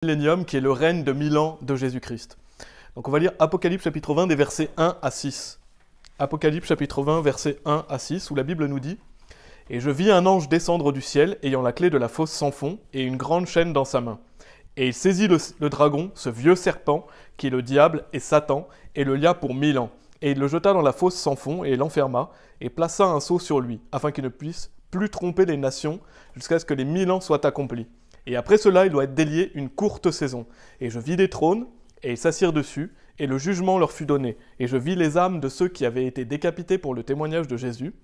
Millénium qui est le règne de 1000 ans de Jésus-Christ. Donc on va lire Apocalypse chapitre 20 des versets 1 à 6. Apocalypse chapitre 20 versets 1 à 6 où la Bible nous dit « Et je vis un ange descendre du ciel ayant la clé de la fosse sans fond et une grande chaîne dans sa main. Et il saisit le dragon, ce vieux serpent qui est le diable et Satan, et le lia pour 1000 ans. Et il le jeta dans la fosse sans fond et l'enferma et plaça un sceau sur lui afin qu'il ne puisse plus tromper les nations jusqu'à ce que les 1000 ans soient accomplis. Et après cela, il doit être délié une courte saison. Et je vis des trônes, et ils s'assirent dessus, et le jugement leur fut donné. Et je vis les âmes de ceux qui avaient été décapités pour le témoignage de Jésus,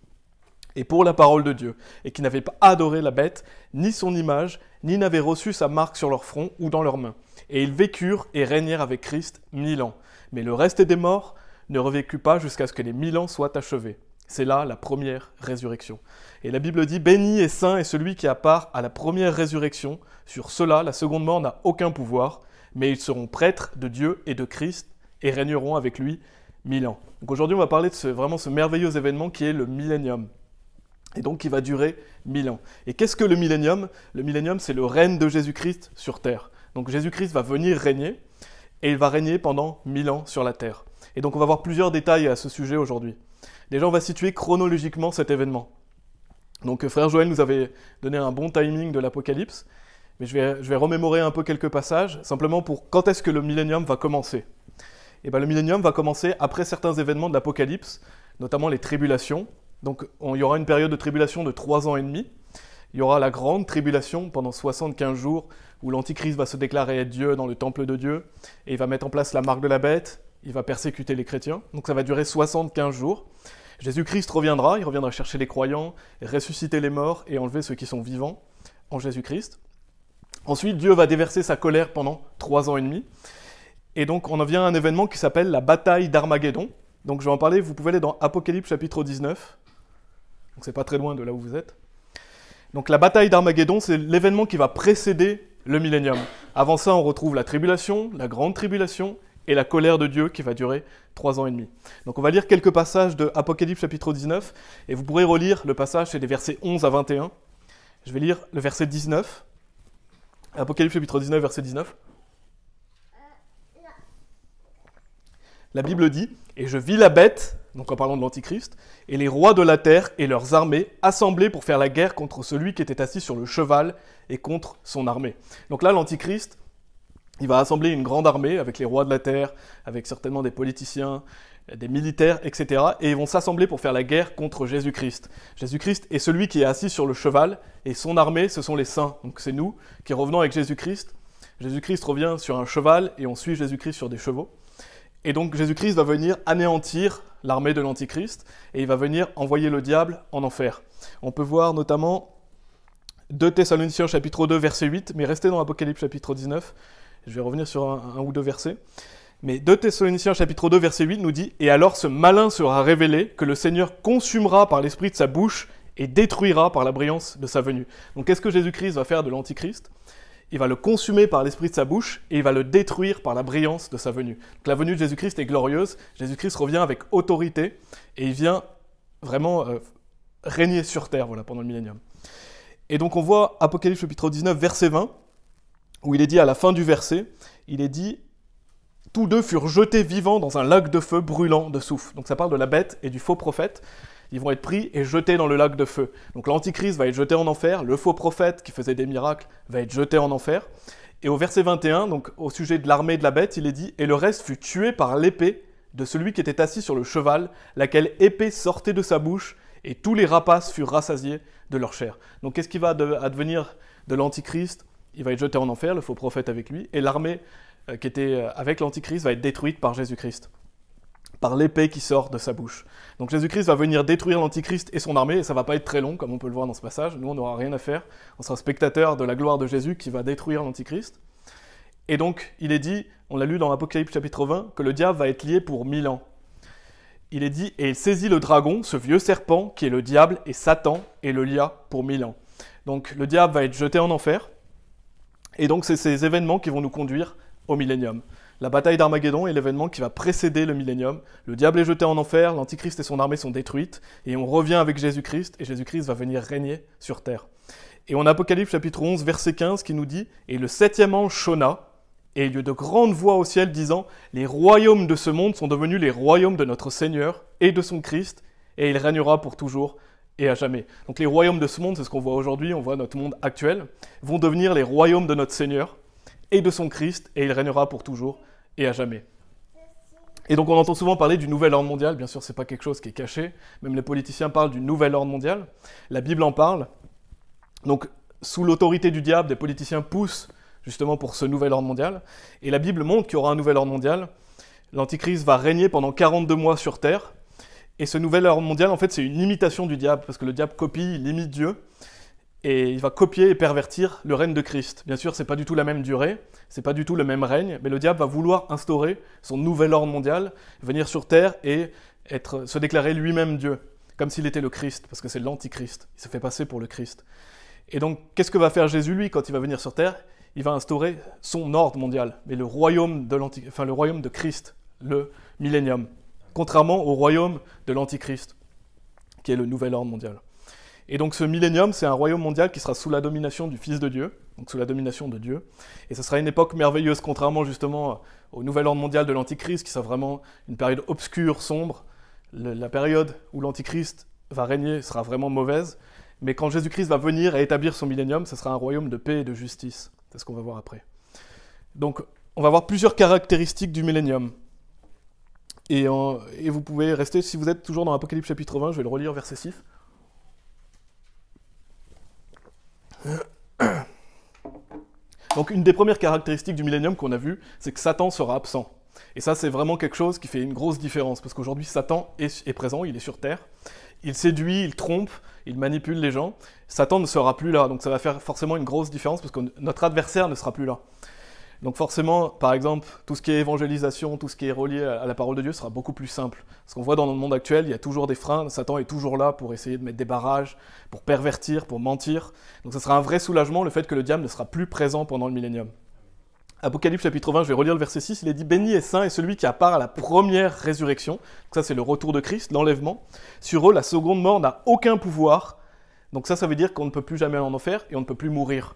et pour la parole de Dieu, et qui n'avaient pas adoré la bête, ni son image, ni n'avaient reçu sa marque sur leur front ou dans leurs mains. Et ils vécurent et régnèrent avec Christ 1000 ans. Mais le reste des morts ne revécut pas jusqu'à ce que les 1000 ans soient achevés. C'est là la première résurrection. Et la Bible dit « Béni et saint est celui qui a part à la première résurrection. Sur cela, la seconde mort n'a aucun pouvoir, mais ils seront prêtres de Dieu et de Christ et régneront avec lui 1000 ans. » Donc aujourd'hui, on va parler de ce merveilleux événement qui est le millénium. Et donc qui va durer 1000 ans. Et qu'est-ce que le millénium? Le millénium, c'est le règne de Jésus-Christ sur terre. Donc Jésus-Christ va venir régner, et il va régner pendant 1000 ans sur la terre. Et donc on va voir plusieurs détails à ce sujet aujourd'hui. Déjà, on va situer chronologiquement cet événement. Donc, frère Joël nous avait donné un bon timing de l'Apocalypse, mais je vais remémorer un peu quelques passages, simplement pour quand est-ce que le millénium va commencer. Et bien, le millénium va commencer après certains événements de l'Apocalypse, notamment les tribulations. Donc, il y aura une période de tribulation de 3 ans et demi. Il y aura la grande tribulation pendant 75 jours, où l'Antichrist va se déclarer être Dieu dans le temple de Dieu, et il va mettre en place la marque de la bête, il va persécuter les chrétiens. Donc, ça va durer 75 jours. Jésus-Christ reviendra, il reviendra chercher les croyants, ressusciter les morts et enlever ceux qui sont vivants en Jésus-Christ. Ensuite, Dieu va déverser sa colère pendant 3 ans et demi. Et donc, on en vient à un événement qui s'appelle la bataille d'Armageddon. Donc, je vais en parler, vous pouvez aller dans Apocalypse chapitre 19. Donc, c'est pas très loin de là où vous êtes. Donc, la bataille d'Armageddon, c'est l'événement qui va précéder le millénium. Avant ça, on retrouve la tribulation, la grande tribulation, et la colère de Dieu qui va durer 3 ans et demi. Donc on va lire quelques passages de Apocalypse chapitre 19, et vous pourrez relire le passage, c'est des versets 11 à 21. Je vais lire le verset 19. Apocalypse chapitre 19, verset 19. La Bible dit « Et je vis la bête », donc en parlant de l'Antichrist, « et les rois de la terre et leurs armées assemblés pour faire la guerre contre celui qui était assis sur le cheval et contre son armée. » Donc là, l'Antichrist, il va assembler une grande armée avec les rois de la terre, avec certainement des politiciens, des militaires, etc. Et ils vont s'assembler pour faire la guerre contre Jésus-Christ. Jésus-Christ est celui qui est assis sur le cheval, et son armée, ce sont les saints. Donc c'est nous qui revenons avec Jésus-Christ. Jésus-Christ revient sur un cheval, et on suit Jésus-Christ sur des chevaux. Et donc Jésus-Christ va venir anéantir l'armée de l'Antichrist, et il va venir envoyer le diable en enfer. On peut voir notamment 2 Thessaloniciens chapitre 2, verset 8, mais restez dans Apocalypse chapitre 19, je vais revenir sur un ou deux versets. Mais 2 Thessaloniciens chapitre 2 verset 8 nous dit « Et alors ce malin sera révélé que le Seigneur consumera par l'esprit de sa bouche et détruira par la brillance de sa venue. » Donc qu'est-ce que Jésus-Christ va faire de l'Antichrist? Il va le consumer par l'esprit de sa bouche et il va le détruire par la brillance de sa venue. Donc la venue de Jésus-Christ est glorieuse. Jésus-Christ revient avec autorité et il vient vraiment régner sur terre pendant le millénium. Et donc on voit Apocalypse chapitre 19 verset 20 où il est dit à la fin du verset, il est dit « Tous deux furent jetés vivants dans un lac de feu brûlant de soufre. » Donc ça parle de la bête et du faux prophète. Ils vont être pris et jetés dans le lac de feu. Donc l'Antichrist va être jeté en enfer, le faux prophète qui faisait des miracles va être jeté en enfer. Et au verset 21, donc au sujet de l'armée de la bête, il est dit « Et le reste fut tué par l'épée de celui qui était assis sur le cheval, laquelle épée sortait de sa bouche, et tous les rapaces furent rassasiés de leur chair. » Donc qu'est-ce qui va advenir de l'Antichrist? Il va être jeté en enfer, le faux prophète avec lui, et l'armée qui était avec l'Antichrist va être détruite par Jésus-Christ, par l'épée qui sort de sa bouche. Donc Jésus-Christ va venir détruire l'Antichrist et son armée, et ça va pas être très long, comme on peut le voir dans ce passage. Nous, on n'aura rien à faire. On sera spectateur de la gloire de Jésus qui va détruire l'Antichrist. Et donc, il est dit, on l'a lu dans Apocalypse chapitre 20, que le diable va être lié pour 1000 ans. Il est dit, et il saisit le dragon, ce vieux serpent, qui est le diable et Satan, et le lia pour 1000 ans. Donc le diable va être jeté en enfer. Et donc, c'est ces événements qui vont nous conduire au millénium. La bataille d'Armageddon est l'événement qui va précéder le millénium. Le diable est jeté en enfer, l'Antichrist et son armée sont détruites, et on revient avec Jésus-Christ, et Jésus-Christ va venir régner sur terre. Et on a Apocalypse chapitre 11, verset 15 qui nous dit « Et le septième ange sonna, et il y eut de grandes voix au ciel disant « Les royaumes de ce monde sont devenus les royaumes de notre Seigneur et de son Christ, et il régnera pour toujours et à jamais. » Donc les royaumes de ce monde, c'est ce qu'on voit aujourd'hui, on voit notre monde actuel, vont devenir les royaumes de notre Seigneur et de son Christ, et il régnera pour toujours et à jamais. Et donc on entend souvent parler du nouvel ordre mondial, bien sûr c'est pas quelque chose qui est caché, même les politiciens parlent du nouvel ordre mondial, la Bible en parle. Donc sous l'autorité du diable, des politiciens poussent justement pour ce nouvel ordre mondial, et la Bible montre qu'il y aura un nouvel ordre mondial. L'Antichrist va régner pendant 42 mois sur Terre, et ce nouvel ordre mondial en fait c'est une imitation du diable, parce que le diable copie, il imite Dieu, et il va copier et pervertir le règne de Christ. Bien sûr, c'est pas du tout la même durée, c'est pas du tout le même règne, mais le diable va vouloir instaurer son nouvel ordre mondial, venir sur terre et se déclarer lui-même Dieu, comme s'il était le Christ, parce que c'est l'antichrist, il se fait passer pour le Christ. Et donc, qu'est-ce que va faire Jésus, lui, quand il va venir sur terre? Il va instaurer son ordre mondial, mais le royaume de Christ, le millénium, contrairement au royaume de l'antichrist, qui est le nouvel ordre mondial. Et donc ce millénium, c'est un royaume mondial qui sera sous la domination du Fils de Dieu, donc sous la domination de Dieu. Et ce sera une époque merveilleuse, contrairement justement au nouvel ordre mondial de l'Antichrist, qui sera vraiment une période obscure, sombre. La période où l'Antichrist va régner sera vraiment mauvaise. Mais quand Jésus-Christ va venir et établir son millénium, ce sera un royaume de paix et de justice. C'est ce qu'on va voir après. Donc on va voir plusieurs caractéristiques du millénium. Et vous pouvez rester, si vous êtes toujours dans Apocalypse chapitre 20, je vais le relire verset 6. Donc une des premières caractéristiques du millénium qu'on a vu, c'est que Satan sera absent. Et ça c'est vraiment quelque chose qui fait une grosse différence, parce qu'aujourd'hui Satan est présent, il est sur terre, il séduit, il trompe, il manipule les gens. Satan ne sera plus là, donc ça va faire forcément une grosse différence, parce que notre adversaire ne sera plus là. Donc forcément, par exemple, tout ce qui est évangélisation, tout ce qui est relié à la parole de Dieu sera beaucoup plus simple. Parce qu'on voit dans notre monde actuel, il y a toujours des freins, Satan est toujours là pour essayer de mettre des barrages, pour pervertir, pour mentir. Donc ça sera un vrai soulagement, le fait que le diable ne sera plus présent pendant le millénium. Apocalypse chapitre 20, je vais relire le verset 6, il est dit « Béni et saint est celui qui a part à la première résurrection ». Donc ça c'est le retour de Christ, l'enlèvement. Sur eux, la seconde mort n'a aucun pouvoir. Donc ça veut dire qu'on ne peut plus jamais aller en enfer et on ne peut plus mourir.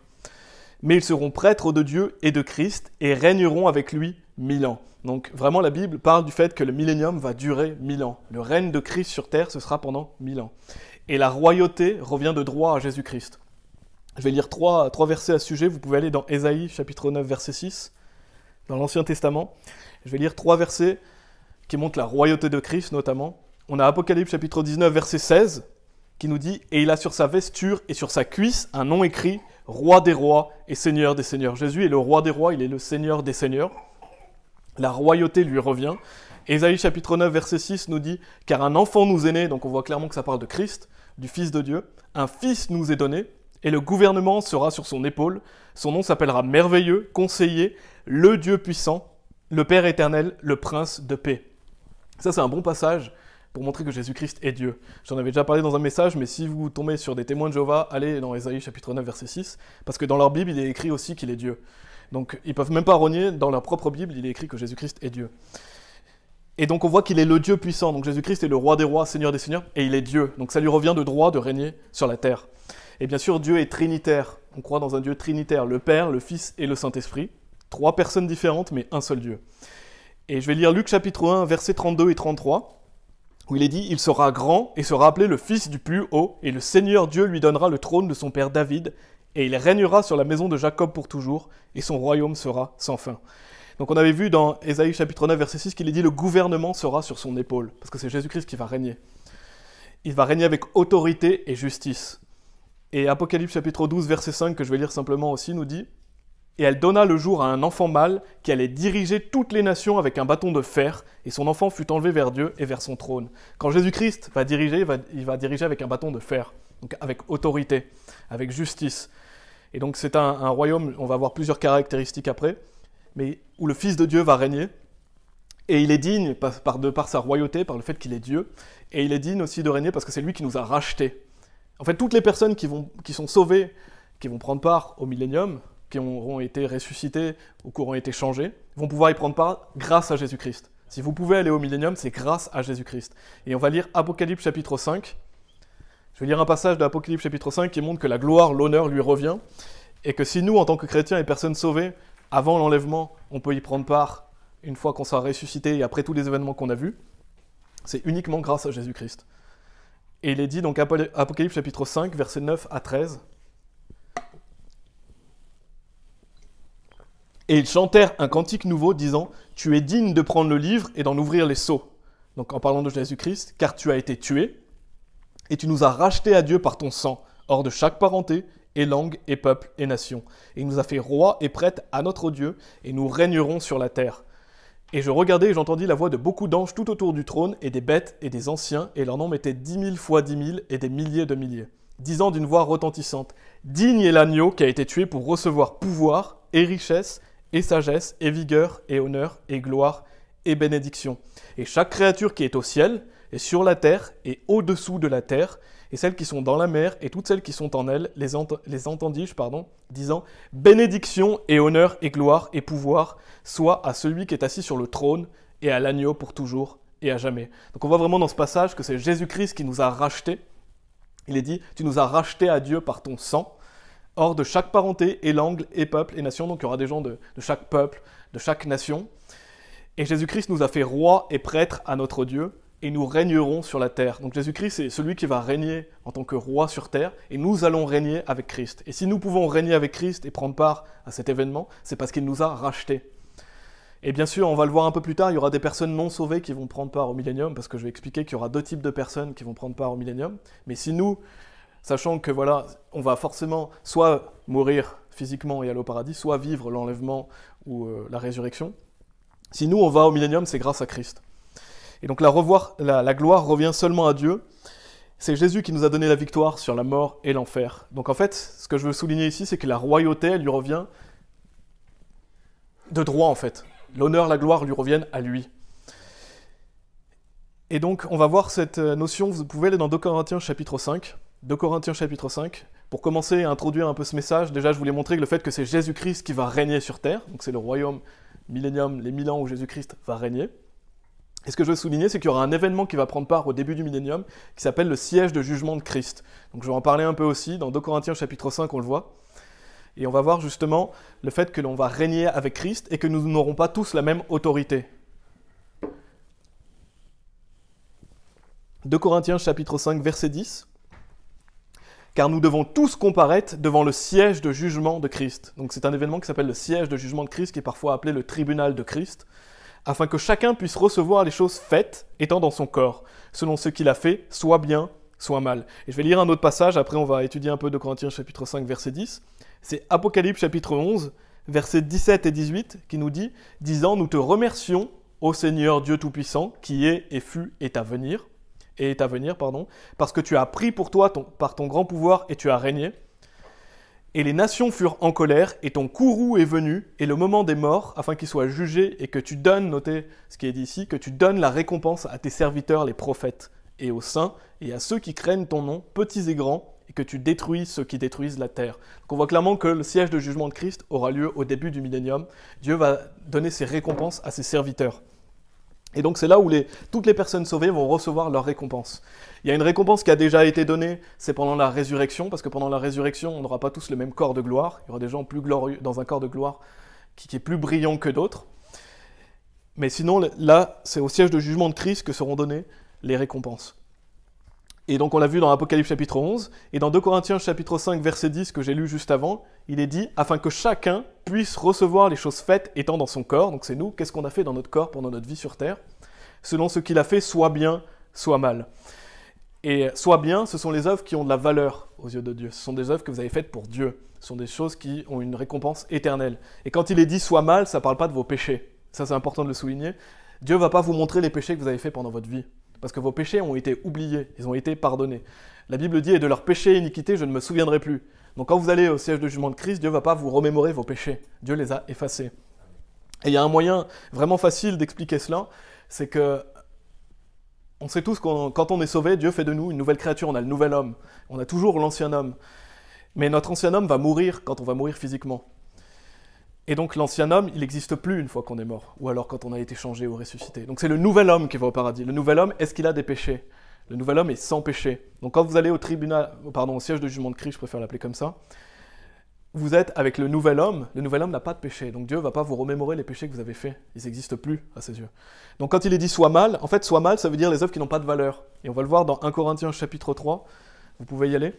Mais ils seront prêtres de Dieu et de Christ et régneront avec lui 1000 ans. Donc vraiment la Bible parle du fait que le millénium va durer 1000 ans. Le règne de Christ sur terre, ce sera pendant 1000 ans. Et la royauté revient de droit à Jésus-Christ. Je vais lire trois versets à ce sujet. Vous pouvez aller dans Ésaïe chapitre 9 verset 6, dans l'Ancien Testament. Je vais lire 3 versets qui montrent la royauté de Christ notamment. On a Apocalypse chapitre 19 verset 16 qui nous dit « Et il a sur sa vesture et sur sa cuisse un nom écrit, Roi des rois et Seigneur des seigneurs. » Jésus est le Roi des rois, il est le Seigneur des seigneurs. La royauté lui revient. Ésaïe chapitre 9 verset 6 nous dit « Car un enfant nous est né », donc on voit clairement que ça parle de Christ, du Fils de Dieu. « Un fils nous est donné, et le gouvernement sera sur son épaule. Son nom s'appellera Merveilleux, Conseiller, le Dieu puissant, le Père éternel, le Prince de paix. » Ça c'est un bon passage pour montrer que Jésus-Christ est Dieu. J'en avais déjà parlé dans un message, mais si vous tombez sur des témoins de Jéhovah, allez dans Ésaïe chapitre 9 verset 6, parce que dans leur Bible, il est écrit aussi qu'il est Dieu. Donc ils ne peuvent même pas renier, dans leur propre Bible, il est écrit que Jésus-Christ est Dieu. Et donc on voit qu'il est le Dieu puissant, donc Jésus-Christ est le Roi des rois, Seigneur des seigneurs, et il est Dieu. Donc ça lui revient de droit de régner sur la terre. Et bien sûr, Dieu est trinitaire. On croit dans un Dieu trinitaire, le Père, le Fils et le Saint-Esprit. 3 personnes différentes, mais un seul Dieu. Et je vais lire Luc chapitre 1, versets 32 et 33. Où il est dit « Il sera grand et sera appelé le Fils du plus haut, et le Seigneur Dieu lui donnera le trône de son père David, et il régnera sur la maison de Jacob pour toujours, et son royaume sera sans fin. » Donc on avait vu dans Ésaïe chapitre 9 verset 6 qu'il est dit « Le gouvernement sera sur son épaule », parce que c'est Jésus-Christ qui va régner. Il va régner avec autorité et justice. Et Apocalypse chapitre 12 verset 5, que je vais lire simplement aussi, nous dit « Et elle donna le jour à un enfant mâle qui allait diriger toutes les nations avec un bâton de fer, et son enfant fut enlevé vers Dieu et vers son trône. » Quand Jésus-Christ va diriger, il va diriger avec un bâton de fer, donc avec autorité, avec justice. Et donc c'est un royaume, on va voir plusieurs caractéristiques après, mais où le Fils de Dieu va régner, et il est digne par sa royauté, par le fait qu'il est Dieu, et il est digne aussi de régner parce que c'est lui qui nous a rachetés. En fait, toutes les personnes qui sont sauvées, qui vont prendre part au millénium, qui auront été ressuscités ou qui auront été changés, vont pouvoir y prendre part grâce à Jésus-Christ. Si vous pouvez aller au millénium, c'est grâce à Jésus-Christ. Et on va lire Apocalypse chapitre 5. Je Je vais lire un passage de Apocalypse chapitre 5 qui montre que la gloire, l'honneur lui revient, et que si nous, en tant que chrétiens et personnes sauvées, avant l'enlèvement, on peut y prendre part une fois qu'on sera ressuscité et après tous les événements qu'on a vus, c'est uniquement grâce à Jésus-Christ. Et il est dit donc Apocalypse chapitre 5, versets 9 à 13. Et ils chantèrent un cantique nouveau disant « Tu es digne de prendre le livre et d'en ouvrir les sceaux. » Donc en parlant de Jésus-Christ, « Car tu as été tué, et tu nous as rachetés à Dieu par ton sang, hors de chaque parenté, et langue, et peuple, et nation. Et il nous a fait rois et prêtres à notre Dieu, et nous régnerons sur la terre. Et je regardais et j'entendis la voix de beaucoup d'anges tout autour du trône, et des bêtes, et des anciens, et leur nombre était 10 000 fois 10 000, et des milliers de milliers, disant d'une voix retentissante, « Digne est l'agneau qui a été tué pour recevoir pouvoir, et richesse, et sagesse, et vigueur, et honneur, et gloire, et bénédiction. Et chaque créature qui est au ciel, et sur la terre, et au-dessous de la terre, et celles qui sont dans la mer, et toutes celles qui sont en elle, les entendis-je, disant « Bénédiction, et honneur, et gloire, et pouvoir, soit à celui qui est assis sur le trône, et à l'agneau pour toujours, et à jamais. » Donc on voit vraiment dans ce passage que c'est Jésus-Christ qui nous a rachetés. Il est dit « Tu nous as rachetés à Dieu par ton sang, hors de chaque parenté, et langue, et peuple, et nation. » Donc il y aura des gens de chaque peuple, de chaque nation. Et Jésus-Christ nous a fait rois et prêtres à notre Dieu, et nous régnerons sur la terre. Donc Jésus-Christ, c'est celui qui va régner en tant que roi sur terre, et nous allons régner avec Christ. Et si nous pouvons régner avec Christ et prendre part à cet événement, c'est parce qu'il nous a rachetés. Et bien sûr, on va le voir un peu plus tard, il y aura des personnes non sauvées qui vont prendre part au millénium, parce que je vais expliquer qu'il y aura deux types de personnes qui vont prendre part au millénium. Mais si nous, sachant que voilà, on va forcément soit mourir physiquement et aller au paradis, soit vivre l'enlèvement ou la résurrection, si nous on va au millénium, c'est grâce à Christ. Et donc la gloire revient seulement à Dieu. C'est Jésus qui nous a donné la victoire sur la mort et l'enfer. Donc en fait, ce que je veux souligner ici, c'est que la royauté, elle lui revient de droit en fait. L'honneur, la gloire lui reviennent à lui. Et donc on va voir cette notion, vous pouvez aller dans 2 Corinthiens chapitre 5. 2 Corinthiens chapitre 5. Pour commencer à introduire un peu ce message, déjà je voulais montrer que le fait que c'est Jésus-Christ qui va régner sur terre, donc c'est le royaume millénium, les 1000 ans où Jésus-Christ va régner. Et ce que je veux souligner, c'est qu'il y aura un événement qui va prendre part au début du millénium, qui s'appelle le siège de jugement de Christ. Donc je vais en parler un peu aussi, dans 2 Corinthiens chapitre 5, on le voit. Et on va voir justement le fait que l'on va régner avec Christ et que nous n'aurons pas tous la même autorité. 2 Corinthiens chapitre 5, verset 10. Car nous devons tous comparaître devant le siège de jugement de Christ. Donc c'est un événement qui s'appelle le siège de jugement de Christ, qui est parfois appelé le tribunal de Christ, afin que chacun puisse recevoir les choses faites étant dans son corps, selon ce qu'il a fait, soit bien, soit mal. Et je vais lire un autre passage, après on va étudier un peu de Corinthiens chapitre 5, verset 10. C'est Apocalypse chapitre 11, versets 17 et 18, qui nous dit « Disant, nous te remercions, ô Seigneur Dieu Tout-Puissant, qui est et fut et est à venir, parce que tu as pris pour toi par ton grand pouvoir et tu as régné. Et les nations furent en colère, et ton courroux est venu, et le moment des morts, afin qu'ils soient jugés, et que tu donnes, notez ce qui est dit ici, que tu donnes la récompense à tes serviteurs, les prophètes, et aux saints, et à ceux qui craignent ton nom, petits et grands, et que tu détruises ceux qui détruisent la terre. » Donc on voit clairement que le siège de jugement de Christ aura lieu au début du millénium. Dieu va donner ses récompenses à ses serviteurs. Et donc c'est là où toutes les personnes sauvées vont recevoir leur récompense. Il y a une récompense qui a déjà été donnée, c'est pendant la résurrection, parce que pendant la résurrection, on n'aura pas tous le même corps de gloire. Il y aura des gens plus glorieux dans un corps de gloire qui est plus brillant que d'autres. Mais sinon, là, c'est au siège de jugement de Christ que seront données les récompenses. Et donc on l'a vu dans Apocalypse chapitre 11, et dans 2 Corinthiens chapitre 5, verset 10, que j'ai lu juste avant, il est dit « Afin que chacun puisse recevoir les choses faites étant dans son corps », donc c'est nous, qu'est-ce qu'on a fait dans notre corps pendant notre vie sur terre, selon ce qu'il a fait, soit bien, soit mal. Et soit bien, ce sont les œuvres qui ont de la valeur aux yeux de Dieu. Ce sont des œuvres que vous avez faites pour Dieu. Ce sont des choses qui ont une récompense éternelle. Et quand il est dit soit mal, ça ne parle pas de vos péchés. Ça, c'est important de le souligner. Dieu ne va pas vous montrer les péchés que vous avez faits pendant votre vie. Parce que vos péchés ont été oubliés, ils ont été pardonnés. La Bible dit « Et de leurs péchés et iniquités, je ne me souviendrai plus ». Donc quand vous allez au siège de jugement de Christ, Dieu ne va pas vous remémorer vos péchés. Dieu les a effacés. Et il y a un moyen vraiment facile d'expliquer cela, c'est que on sait tous que quand on est sauvé, Dieu fait de nous une nouvelle créature, on a le nouvel homme. On a toujours l'ancien homme. Mais notre ancien homme va mourir quand on va mourir physiquement. Et donc l'ancien homme, il n'existe plus une fois qu'on est mort, ou alors quand on a été changé ou ressuscité. Donc c'est le nouvel homme qui va au paradis. Le nouvel homme, est-ce qu'il a des péchés ? Le nouvel homme est sans péché. Donc quand vous allez au siège de jugement de Christ, je préfère l'appeler comme ça, vous êtes avec le nouvel homme n'a pas de péché. Donc Dieu ne va pas vous remémorer les péchés que vous avez faits. Ils n'existent plus à ses yeux. Donc quand il est dit soit mal, en fait soit mal, ça veut dire les œuvres qui n'ont pas de valeur. Et on va le voir dans 1 Corinthiens chapitre 3, vous pouvez y aller.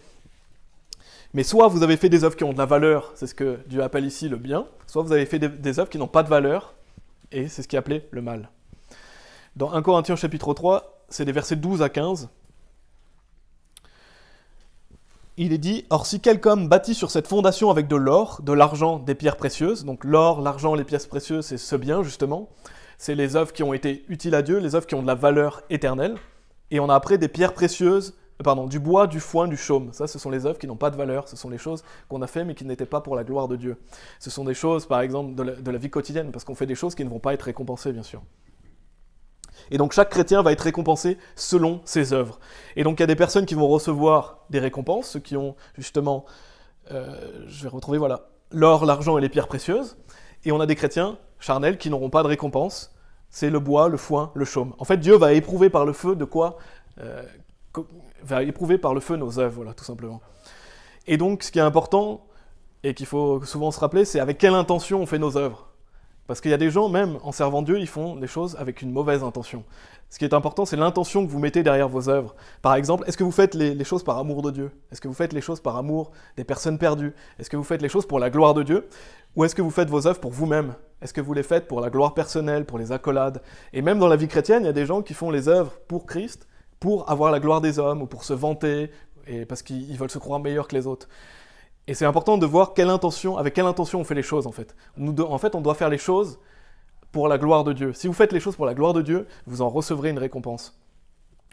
Mais soit vous avez fait des œuvres qui ont de la valeur, c'est ce que Dieu appelle ici le bien, soit vous avez fait des œuvres qui n'ont pas de valeur, et c'est ce qui est appelé le mal. Dans 1 Corinthiens chapitre 3, c'est des versets 12 à 15. Il est dit « Or si quelqu'un bâtit sur cette fondation avec de l'or, de l'argent, des pierres précieuses », donc l'or, l'argent, les pièces précieuses, c'est ce bien justement, c'est les œuvres qui ont été utiles à Dieu, les œuvres qui ont de la valeur éternelle, et on a après des pierres précieuses, du bois, du foin, du chaume. Ça, ce sont les œuvres qui n'ont pas de valeur, ce sont les choses qu'on a fait mais qui n'étaient pas pour la gloire de Dieu. Ce sont des choses, par exemple, de la vie quotidienne, parce qu'on fait des choses qui ne vont pas être récompensées, bien sûr. Et donc chaque chrétien va être récompensé selon ses œuvres. Et donc il y a des personnes qui vont recevoir des récompenses, ceux qui ont justement, je vais retrouver, voilà, l'or, l'argent et les pierres précieuses. Et on a des chrétiens charnels qui n'auront pas de récompense, c'est le bois, le foin, le chaume. En fait, Dieu va éprouver par le feu va éprouver par le feu nos œuvres, voilà, tout simplement. Et donc ce qui est important, et qu'il faut souvent se rappeler, c'est avec quelle intention on fait nos œuvres. Parce qu'il y a des gens, même en servant Dieu, ils font des choses avec une mauvaise intention. Ce qui est important, c'est l'intention que vous mettez derrière vos œuvres. Par exemple, est-ce que vous faites les choses par amour de Dieu? Est-ce que vous faites les choses par amour des personnes perdues? Est-ce que vous faites les choses pour la gloire de Dieu? Ou est-ce que vous faites vos œuvres pour vous-même? Est-ce que vous les faites pour la gloire personnelle, pour les accolades? Et même dans la vie chrétienne, il y a des gens qui font les œuvres pour Christ, pour avoir la gloire des hommes, ou pour se vanter, et parce qu'ils veulent se croire meilleurs que les autres. Et c'est important de voir avec quelle intention on fait les choses, en fait. En fait, on doit faire les choses pour la gloire de Dieu. Si vous faites les choses pour la gloire de Dieu, vous en recevrez une récompense.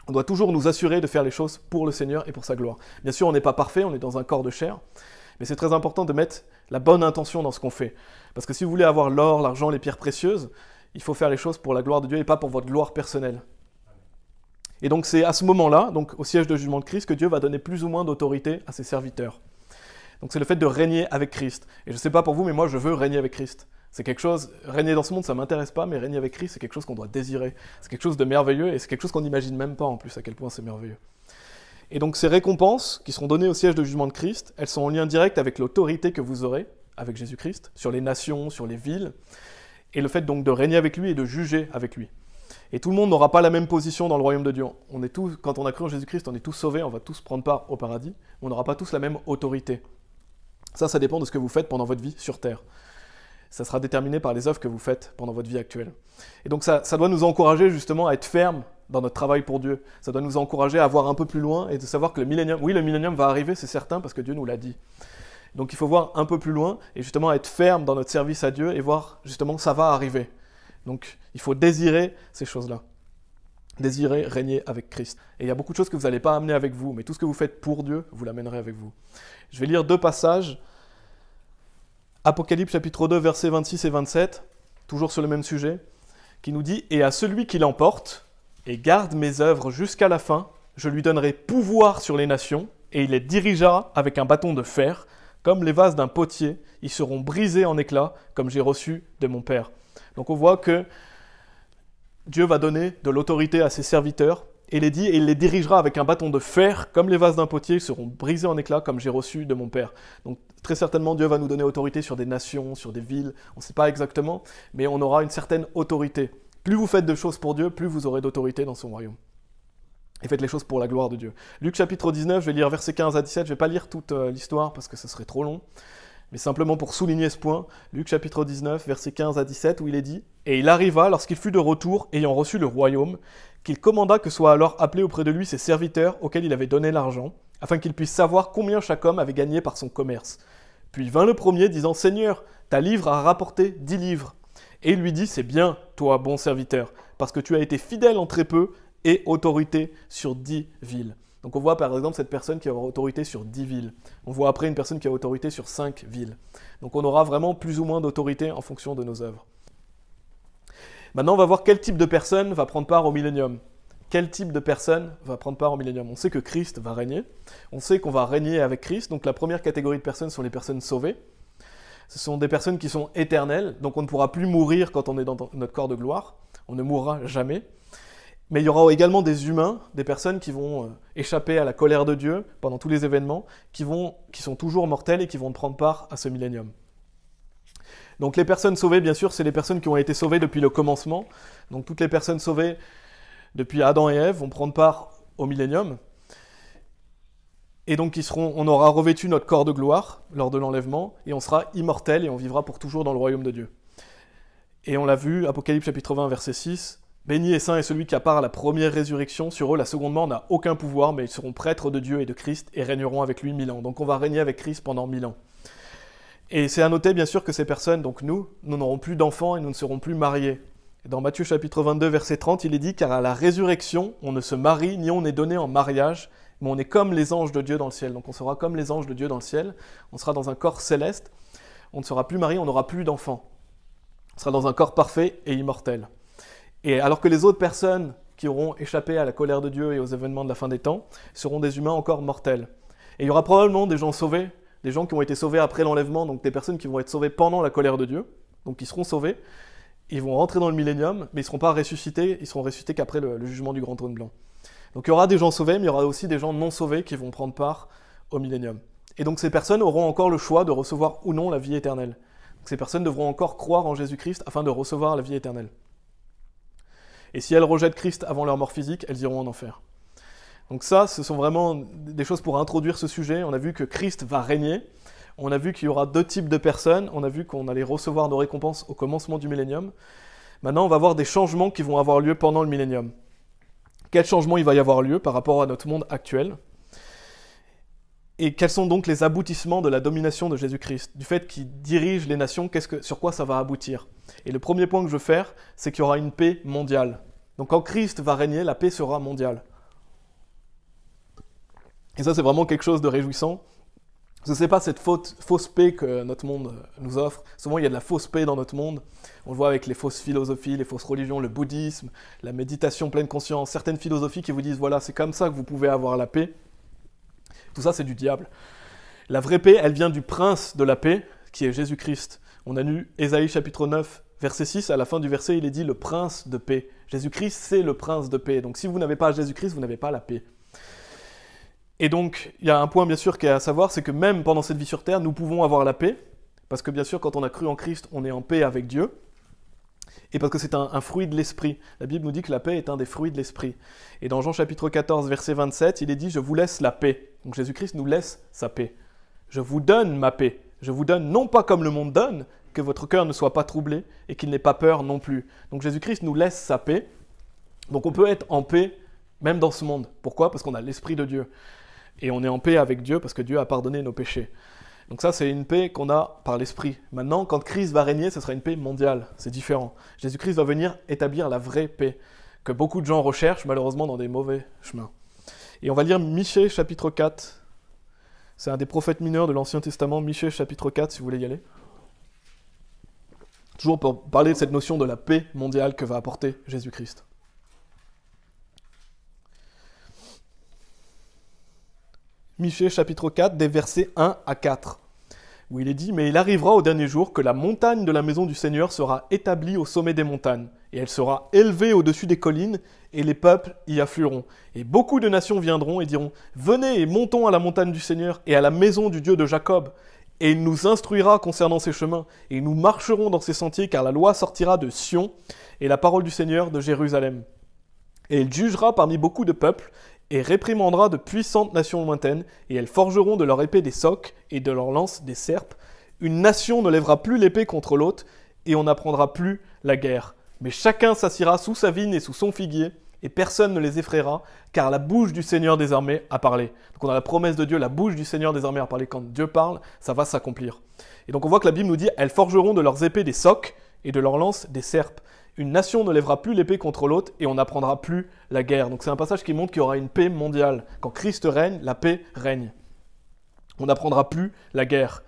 On doit toujours nous assurer de faire les choses pour le Seigneur et pour sa gloire. Bien sûr, on n'est pas parfait, on est dans un corps de chair, mais c'est très important de mettre la bonne intention dans ce qu'on fait. Parce que si vous voulez avoir l'or, l'argent, les pierres précieuses, il faut faire les choses pour la gloire de Dieu et pas pour votre gloire personnelle. Et donc c'est à ce moment-là, donc au siège de jugement de Christ, que Dieu va donner plus ou moins d'autorité à ses serviteurs. Donc c'est le fait de régner avec Christ. Et je ne sais pas pour vous, mais moi je veux régner avec Christ. C'est quelque chose, régner dans ce monde ça ne m'intéresse pas, mais régner avec Christ c'est quelque chose qu'on doit désirer. C'est quelque chose de merveilleux et c'est quelque chose qu'on n'imagine même pas en plus à quel point c'est merveilleux. Et donc ces récompenses qui seront données au siège de jugement de Christ, elles sont en lien direct avec l'autorité que vous aurez avec Jésus-Christ, sur les nations, sur les villes, et le fait donc de régner avec lui et de juger avec lui. Et tout le monde n'aura pas la même position dans le royaume de Dieu. Quand on a cru en Jésus-Christ, on est tous sauvés, on va tous prendre part au paradis, mais on n'aura pas tous la même autorité. Ça dépend de ce que vous faites pendant votre vie sur Terre. Ça sera déterminé par les œuvres que vous faites pendant votre vie actuelle. Et donc ça doit nous encourager justement à être fermes dans notre travail pour Dieu. Ça doit nous encourager à voir un peu plus loin et de savoir que le millénium va arriver, c'est certain, parce que Dieu nous l'a dit. Donc il faut voir un peu plus loin et justement être ferme dans notre service à Dieu et voir justement ça va arriver. Donc il faut désirer ces choses-là. Désirer régner avec Christ. Et il y a beaucoup de choses que vous n'allez pas amener avec vous, mais tout ce que vous faites pour Dieu, vous l'amènerez avec vous. Je vais lire 2 passages. Apocalypse chapitre 2, versets 26 et 27, toujours sur le même sujet, qui nous dit « Et à celui qui l'emporte et garde mes œuvres jusqu'à la fin, je lui donnerai pouvoir sur les nations, et il les dirigera avec un bâton de fer, comme les vases d'un potier, ils seront brisés en éclats, comme j'ai reçu de mon Père. » Donc on voit que Dieu va donner de l'autorité à ses serviteurs, et il les dirigera avec un bâton de fer, comme les vases d'un potier, ils seront brisés en éclats, comme j'ai reçu de mon Père. Donc très certainement, Dieu va nous donner autorité sur des nations, sur des villes, on ne sait pas exactement, mais on aura une certaine autorité. Plus vous faites de choses pour Dieu, plus vous aurez d'autorité dans son royaume. Et faites les choses pour la gloire de Dieu. Luc chapitre 19, je vais lire versets 15 à 17, je ne vais pas lire toute l'histoire parce que ce serait trop long, mais simplement pour souligner ce point, Luc chapitre 19, versets 15 à 17, où il est dit « Et il arriva, lorsqu'il fut de retour, ayant reçu le royaume, qu'il commanda que soient alors appelés auprès de lui ses serviteurs auxquels il avait donné l'argent, afin qu'il puisse savoir combien chaque homme avait gagné par son commerce. Puis vint le premier, disant « Seigneur, ta livre a rapporté 10 livres. » Et il lui dit « C'est bien, toi, bon serviteur, parce que tu as été fidèle en très peu et autorité sur 10 villes. » Donc on voit par exemple cette personne qui a autorité sur 10 villes. On voit après une personne qui a autorité sur 5 villes. Donc on aura vraiment plus ou moins d'autorité en fonction de nos œuvres. Maintenant on va voir quel type de personne va prendre part au millénium. Quel type de personne va prendre part au millénium? On sait que Christ va régner. On sait qu'on va régner avec Christ. Donc la première catégorie de personnes sont les personnes sauvées. Ce sont des personnes qui sont éternelles. Donc on ne pourra plus mourir quand on est dans notre corps de gloire. On ne mourra jamais. Mais il y aura également des humains, des personnes qui vont échapper à la colère de Dieu pendant tous les événements, qui sont toujours mortels et qui vont prendre part à ce millénium. Donc les personnes sauvées, bien sûr, c'est les personnes qui ont été sauvées depuis le commencement. Donc toutes les personnes sauvées depuis Adam et Ève vont prendre part au millénium. Et donc on aura revêtu notre corps de gloire lors de l'enlèvement, et on sera immortel et on vivra pour toujours dans le royaume de Dieu. Et on l'a vu, Apocalypse chapitre 20, verset 6, « Béni et saint est celui qui a part à la première résurrection. Sur eux, la seconde mort n'a aucun pouvoir, mais ils seront prêtres de Dieu et de Christ et régneront avec lui 1000 ans. » Donc on va régner avec Christ pendant 1000 ans. Et c'est à noter, bien sûr, que ces personnes, donc nous n'aurons plus d'enfants et nous ne serons plus mariés. Et dans Matthieu chapitre 22, verset 30, il est dit « Car à la résurrection, on ne se marie, ni on n'est donné en mariage, mais on est comme les anges de Dieu dans le ciel. » Donc on sera comme les anges de Dieu dans le ciel, on sera dans un corps céleste, on ne sera plus marié, on n'aura plus d'enfants. On sera dans un corps parfait et immortel. Et alors que les autres personnes qui auront échappé à la colère de Dieu et aux événements de la fin des temps seront des humains encore mortels. Et il y aura probablement des gens sauvés, des gens qui ont été sauvés après l'enlèvement, donc des personnes qui vont être sauvées pendant la colère de Dieu, donc ils seront sauvés, ils vont rentrer dans le millénium, mais ils ne seront pas ressuscités, ils seront ressuscités qu'après le jugement du grand trône blanc. Donc il y aura des gens sauvés, mais il y aura aussi des gens non sauvés qui vont prendre part au millénium. Et donc ces personnes auront encore le choix de recevoir ou non la vie éternelle. Donc ces personnes devront encore croire en Jésus-Christ afin de recevoir la vie éternelle. Et si elles rejettent Christ avant leur mort physique, elles iront en enfer. Donc ça, ce sont vraiment des choses pour introduire ce sujet. On a vu que Christ va régner. On a vu qu'il y aura deux types de personnes. On a vu qu'on allait recevoir nos récompenses au commencement du millénium. Maintenant, on va voir des changements qui vont avoir lieu pendant le millénium. Quel changement il va y avoir lieu par rapport à notre monde actuel? Et quels sont donc les aboutissements de la domination de Jésus-Christ? Du fait qu'il dirige les nations, sur quoi ça va aboutir? Et le premier point que je veux faire, c'est qu'il y aura une paix mondiale. Donc quand Christ va régner, la paix sera mondiale. Et ça, c'est vraiment quelque chose de réjouissant. Ce n'est pas cette fausse paix que notre monde nous offre. Souvent, il y a de la fausse paix dans notre monde. On le voit avec les fausses philosophies, les fausses religions, le bouddhisme, la méditation pleine conscience, certaines philosophies qui vous disent, voilà, c'est comme ça que vous pouvez avoir la paix. Tout ça, c'est du diable. La vraie paix, elle vient du prince de la paix, qui est Jésus-Christ. On a lu Ésaïe chapitre 9, verset 6, à la fin du verset, il est dit « le prince de paix ». Jésus-Christ, c'est le prince de paix. Donc si vous n'avez pas Jésus-Christ, vous n'avez pas la paix. Et donc, il y a un point bien sûr qui est à savoir, c'est que même pendant cette vie sur terre, nous pouvons avoir la paix, parce que bien sûr, quand on a cru en Christ, on est en paix avec Dieu, et parce que c'est un fruit de l'esprit. La Bible nous dit que la paix est un des fruits de l'esprit. Et dans Jean chapitre 14, verset 27, il est dit « je vous laisse la paix ». Donc Jésus-Christ nous laisse sa paix. « Je vous donne ma paix ». Je vous donne non pas comme le monde donne, que votre cœur ne soit pas troublé et qu'il n'ait pas peur non plus. Donc Jésus-Christ nous laisse sa paix. Donc on peut être en paix même dans ce monde. Pourquoi? Parce qu'on a l'Esprit de Dieu. Et on est en paix avec Dieu parce que Dieu a pardonné nos péchés. Donc ça, c'est une paix qu'on a par l'Esprit. Maintenant, quand Christ va régner, ce sera une paix mondiale. C'est différent. Jésus-Christ va venir établir la vraie paix que beaucoup de gens recherchent, malheureusement, dans des mauvais chemins. Et on va lire Michée, chapitre 4. C'est un des prophètes mineurs de l'Ancien Testament, Michée, chapitre 4, si vous voulez y aller. Toujours pour parler de cette notion de la paix mondiale que va apporter Jésus-Christ. Michée, chapitre 4, des versets 1 à 4, où il est dit « Mais il arrivera au dernier jour que la montagne de la maison du Seigneur sera établie au sommet des montagnes, et elle sera élevée au-dessus des collines, et les peuples y afflueront. Et beaucoup de nations viendront et diront « Venez et montons à la montagne du Seigneur et à la maison du Dieu de Jacob. Et il nous instruira concernant ses chemins, et nous marcherons dans ses sentiers, car la loi sortira de Sion, et la parole du Seigneur de Jérusalem. Et il jugera parmi beaucoup de peuples, et réprimandera de puissantes nations lointaines, et elles forgeront de leur épée des socs, et de leur lance des serpes. Une nation ne lèvera plus l'épée contre l'autre, et on n'apprendra plus la guerre. Mais chacun s'assiera sous sa vigne et sous son figuier, et personne ne les effraiera, car la bouche du Seigneur des armées a parlé. » Donc on a la promesse de Dieu, la bouche du Seigneur des armées a parlé. Quand Dieu parle, ça va s'accomplir. Et donc on voit que la Bible nous dit « Elles forgeront de leurs épées des socs, et de leurs lances des serpes. Une nation ne lèvera plus l'épée contre l'autre, et on n'apprendra plus la guerre. » Donc c'est un passage qui montre qu'il y aura une paix mondiale. Quand Christ règne, la paix règne. On n'apprendra plus la guerre.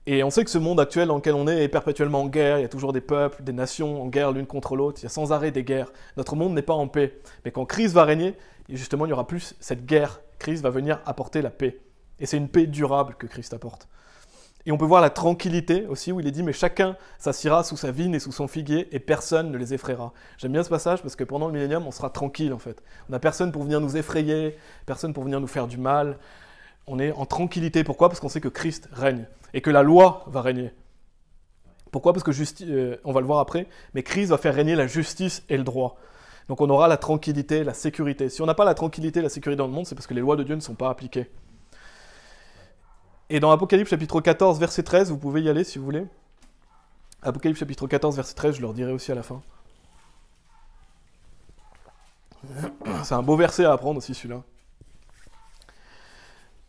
Et on sait que ce monde actuel dans lequel on est perpétuellement en guerre, il y a toujours des peuples, des nations en guerre l'une contre l'autre, il y a sans arrêt des guerres. Notre monde n'est pas en paix. Mais quand Christ va régner, justement, il n'y aura plus cette guerre. Christ va venir apporter la paix. Et c'est une paix durable que Christ apporte. Et on peut voir la tranquillité aussi, où il est dit « Mais chacun s'assiera sous sa vigne et sous son figuier, et personne ne les effraiera. » J'aime bien ce passage parce que pendant le millénium, on sera tranquille en fait. On n'a personne pour venir nous effrayer, personne pour venir nous faire du mal. On est en tranquillité. Pourquoi ? Parce qu'on sait que Christ règne, et que la loi va régner. Pourquoi ? Parce que, on va le voir après, mais Christ va faire régner la justice et le droit. Donc on aura la tranquillité, la sécurité. Si on n'a pas la tranquillité et la sécurité dans le monde, c'est parce que les lois de Dieu ne sont pas appliquées. Et dans Apocalypse chapitre 14, verset 13, vous pouvez y aller si vous voulez. Apocalypse chapitre 14, verset 13, je leur dirai aussi à la fin. C'est un beau verset à apprendre aussi celui-là.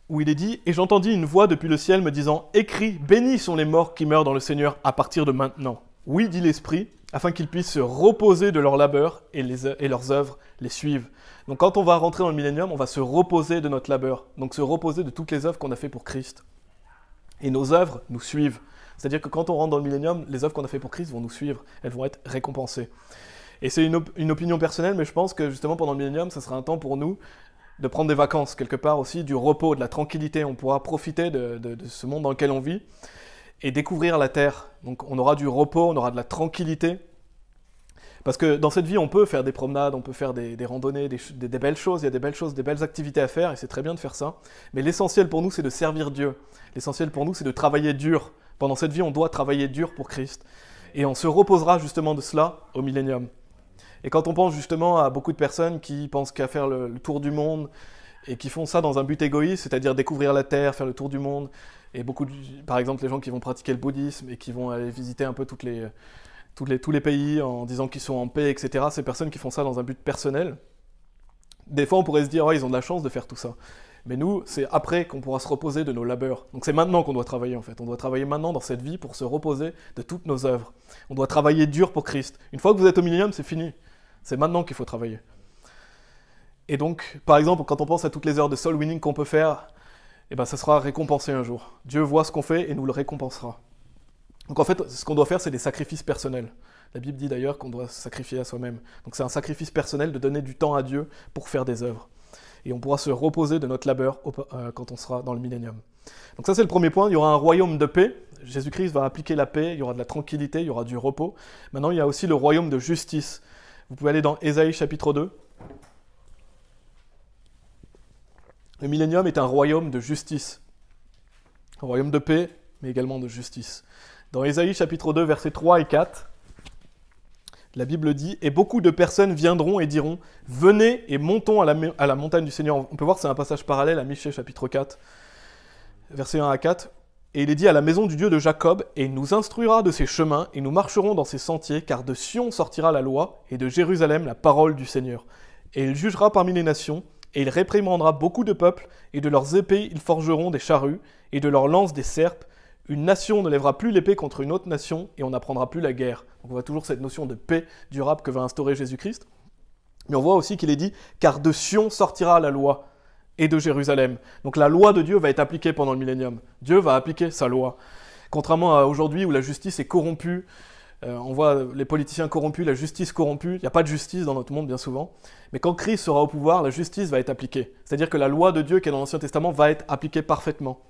Où il est dit « Et j'entendis une voix depuis le ciel me disant « Écris, bénis sont les morts qui meurent dans le Seigneur à partir de maintenant. Oui, dit l'Esprit, afin qu'ils puissent se reposer de leur labeur et leurs œuvres les suivent. » Donc quand on va rentrer dans le millénium, on va se reposer de notre labeur. Donc se reposer de toutes les œuvres qu'on a fait pour Christ. Et nos œuvres nous suivent. C'est-à-dire que quand on rentre dans le millénium, les œuvres qu'on a fait pour Christ vont nous suivre. Elles vont être récompensées. Et c'est une opinion personnelle, mais je pense que justement pendant le millénium, ça sera un temps pour nous de prendre des vacances, quelque part aussi, du repos, de la tranquillité. On pourra profiter de ce monde dans lequel on vit et découvrir la terre. Donc on aura du repos, on aura de la tranquillité. Parce que dans cette vie, on peut faire des promenades, on peut faire des randonnées, des belles choses, il y a des belles choses, des belles activités à faire, et c'est très bien de faire ça. Mais l'essentiel pour nous, c'est de servir Dieu. L'essentiel pour nous, c'est de travailler dur. Pendant cette vie, on doit travailler dur pour Christ. Et on se reposera justement de cela au millénium. Et quand on pense justement à beaucoup de personnes qui pensent qu'à faire le tour du monde, et qui font ça dans un but égoïste, c'est-à-dire découvrir la terre, faire le tour du monde, et par exemple les gens qui vont pratiquer le bouddhisme, et qui vont aller visiter un peu tous les pays en disant qu'ils sont en paix, etc. Ces personnes qui font ça dans un but personnel, des fois on pourrait se dire « Oh, ils ont de la chance de faire tout ça ». Mais nous, c'est après qu'on pourra se reposer de nos labeurs. Donc c'est maintenant qu'on doit travailler en fait. On doit travailler maintenant dans cette vie pour se reposer de toutes nos œuvres. On doit travailler dur pour Christ. Une fois que vous êtes au millénium, c'est fini. C'est maintenant qu'il faut travailler. Et donc, par exemple, quand on pense à toutes les heures de soul winning qu'on peut faire, eh ben, ça sera récompensé un jour. Dieu voit ce qu'on fait et nous le récompensera. Donc en fait, ce qu'on doit faire, c'est des sacrifices personnels. La Bible dit d'ailleurs qu'on doit se sacrifier à soi-même. Donc c'est un sacrifice personnel de donner du temps à Dieu pour faire des œuvres. Et on pourra se reposer de notre labeur quand on sera dans le millénium. Donc ça c'est le premier point, il y aura un royaume de paix. Jésus-Christ va appliquer la paix, il y aura de la tranquillité, il y aura du repos. Maintenant il y a aussi le royaume de justice. Vous pouvez aller dans Ésaïe chapitre 2. Le millénium est un royaume de justice. Un royaume de paix, mais également de justice. Dans Ésaïe chapitre 2, versets 3 et 4, la Bible dit « Et beaucoup de personnes viendront et diront « Venez et montons à la montagne du Seigneur. » On peut voir que c'est un passage parallèle à Michée chapitre 4, versets 1 à 4. Et il est dit « À la maison du Dieu de Jacob, et il nous instruira de ses chemins, et nous marcherons dans ses sentiers, car de Sion sortira la loi, et de Jérusalem la parole du Seigneur. Et il jugera parmi les nations, et il réprimandera beaucoup de peuples, et de leurs épées ils forgeront des charrues, et de leurs lances des serpes. Une nation ne lèvera plus l'épée contre une autre nation, et on n'apprendra plus la guerre. » Donc on voit toujours cette notion de paix durable que va instaurer Jésus-Christ. Mais on voit aussi qu'il est dit « Car de Sion sortira la loi, et de Jérusalem. » Donc la loi de Dieu va être appliquée pendant le millénium. Dieu va appliquer sa loi. Contrairement à aujourd'hui où la justice est corrompue, on voit les politiciens corrompus, la justice corrompue, il n'y a pas de justice dans notre monde bien souvent. Mais quand Christ sera au pouvoir, la justice va être appliquée. C'est-à-dire que la loi de Dieu qui est dans l'Ancien Testament va être appliquée parfaitement.